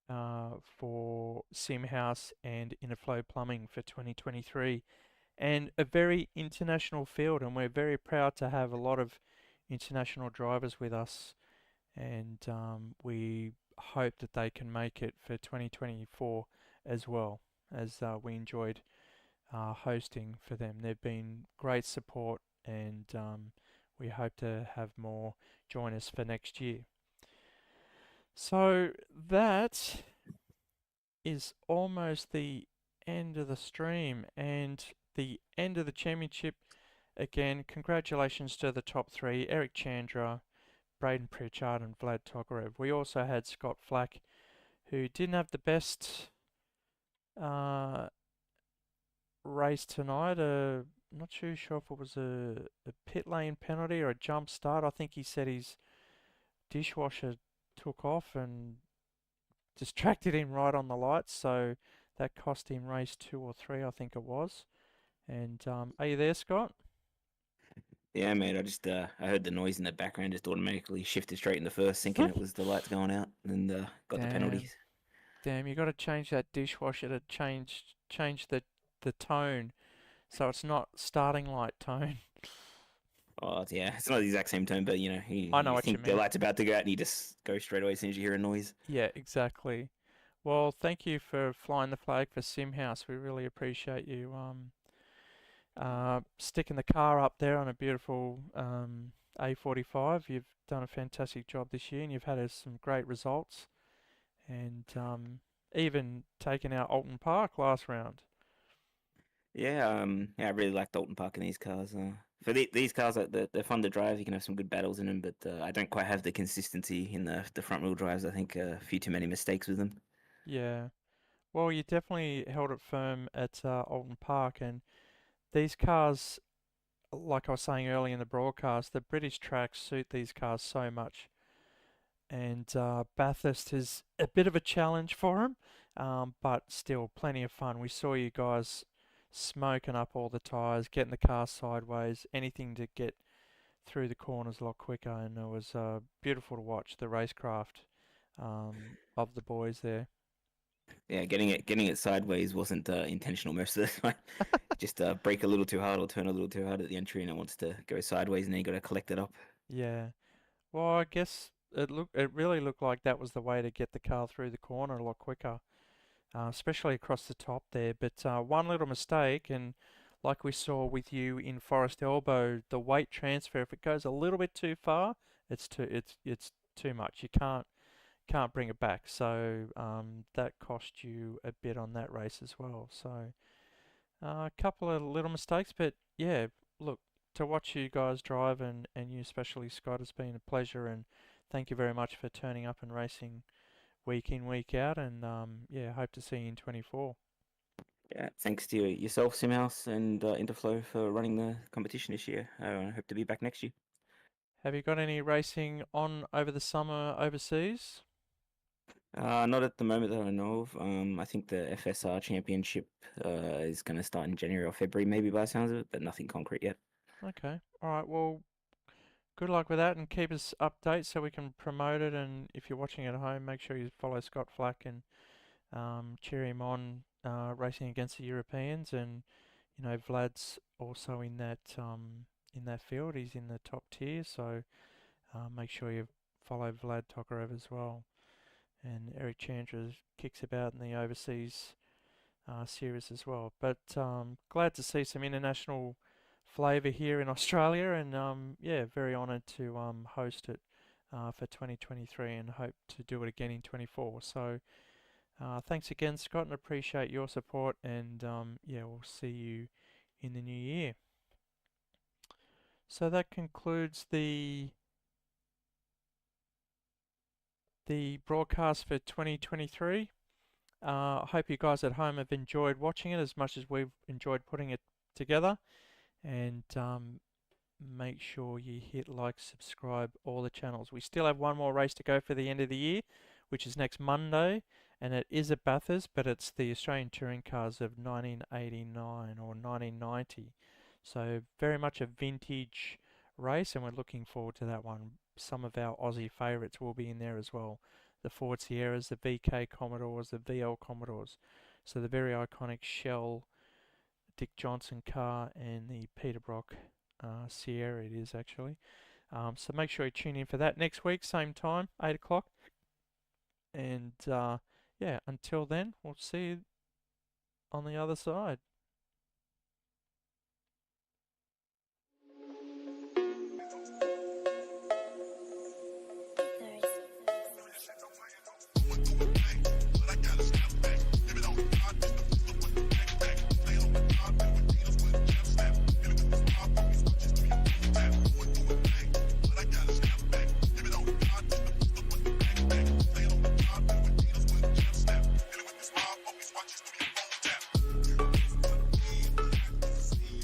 for SimHaus and Interflow Plumbing for 2023, and a very international field, and we're very proud to have a lot of international drivers with us, and we hope that they can make it for 2024 as well, as we enjoyed hosting for them. They've been great support, and we hope to have more join us for next year. So that is almost the end of the stream and the end of the championship. Again, congratulations to the top three: Eric Chandra, Braden Pritchard, and Vlad Tokarev. We also had Scott Flack, who didn't have the best race tonight. Not too sure if it was a pit lane penalty or a jump start. I think he said his dishwasher took off and distracted him right on the lights, so that cost him race 2 or 3, I think it was. And are you there, Scott?
Yeah, mate. I heard the noise in the background, just automatically shifted straight into first, thinking it was the lights going out, and got the penalties.
Damn, you got to change that dishwasher to change the tone, so it's not starting light tone.
Oh yeah, it's not the exact same tone, but
I know
you
what you
think the
mean.
light's about to go out, and you just go straight away as soon as you hear a noise.
Yeah, exactly. Well, thank you for flying the flag for SimHaus. We really appreciate you sticking the car up there on a beautiful A45. You've done a fantastic job this year, and you've had some great results, and even taken out Alton Park last round.
Yeah, I really like Dalton Park in these cars. For these cars, they're fun to drive. You can have some good battles in them, but I don't quite have the consistency in the front wheel drives. I think a few too many mistakes with them.
Yeah. Well, you definitely held it firm at Alton Park, and these cars, like I was saying earlier in the broadcast, the British tracks suit these cars so much. And Bathurst is a bit of a challenge for them, but still plenty of fun. We saw you guys smoking up all the tyres, getting the car sideways, anything to get through the corners a lot quicker, and it was beautiful to watch the racecraft of the boys there.
Yeah, getting it sideways wasn't intentional most of the time. Just brake a little too hard or turn a little too hard at the entry, and it wants to go sideways, and then you got to collect it up.
Yeah. Well, I guess it really looked like that was the way to get the car through the corner a lot quicker, especially across the top there. But one little mistake, and like we saw with you in Forest Elbow, the weight transfer, if it goes a little bit too far, it's too much. You can't bring it back. So that cost you a bit on that race as well. So a couple of little mistakes, but yeah, look, to watch you guys drive and you especially, Scott, has been a pleasure, and thank you very much for turning up and racing week in, week out, and yeah, hope to see you in 24.
Yeah, thanks to yourself, SimHaus, and Interflow for running the competition this year. I hope to be back next year.
Have you got any racing on over the summer overseas?
Not at the moment that I know of. I think the FSR Championship is going to start in January or February, maybe by the sounds of it, but nothing concrete yet.
Okay, all right, well, good luck with that, and keep us updated so we can promote it. And if you're watching at home, make sure you follow Scott Flack and cheer him on racing against the Europeans. And you know, Vlad's also in that field. He's in the top tier, so make sure you follow Vlad Tokarev as well. And Eric Chandra kicks about in the overseas series as well. But glad to see some international flavour here in Australia, and yeah, very honoured to host it for 2023, and hope to do it again in 24. So thanks again, Scott, and appreciate your support, and yeah, we'll see you in the new year. So that concludes the broadcast for 2023. I hope you guys at home have enjoyed watching it as much as we've enjoyed putting it together. And make sure you hit like, subscribe, all the channels. We still have one more race to go for the end of the year, which is next Monday. And it is at Bathurst, but it's the Australian Touring Cars of 1989 or 1990. So very much a vintage race, and we're looking forward to that one. Some of our Aussie favourites will be in there as well. The Ford Sierras, the VK Commodores, the VL Commodores. So the very iconic Shell Dick Johnson car and the Peterbrock Sierra it is actually. So make sure you tune in for that next week, same time, 8 o'clock. And yeah, until then, we'll see you on the other side.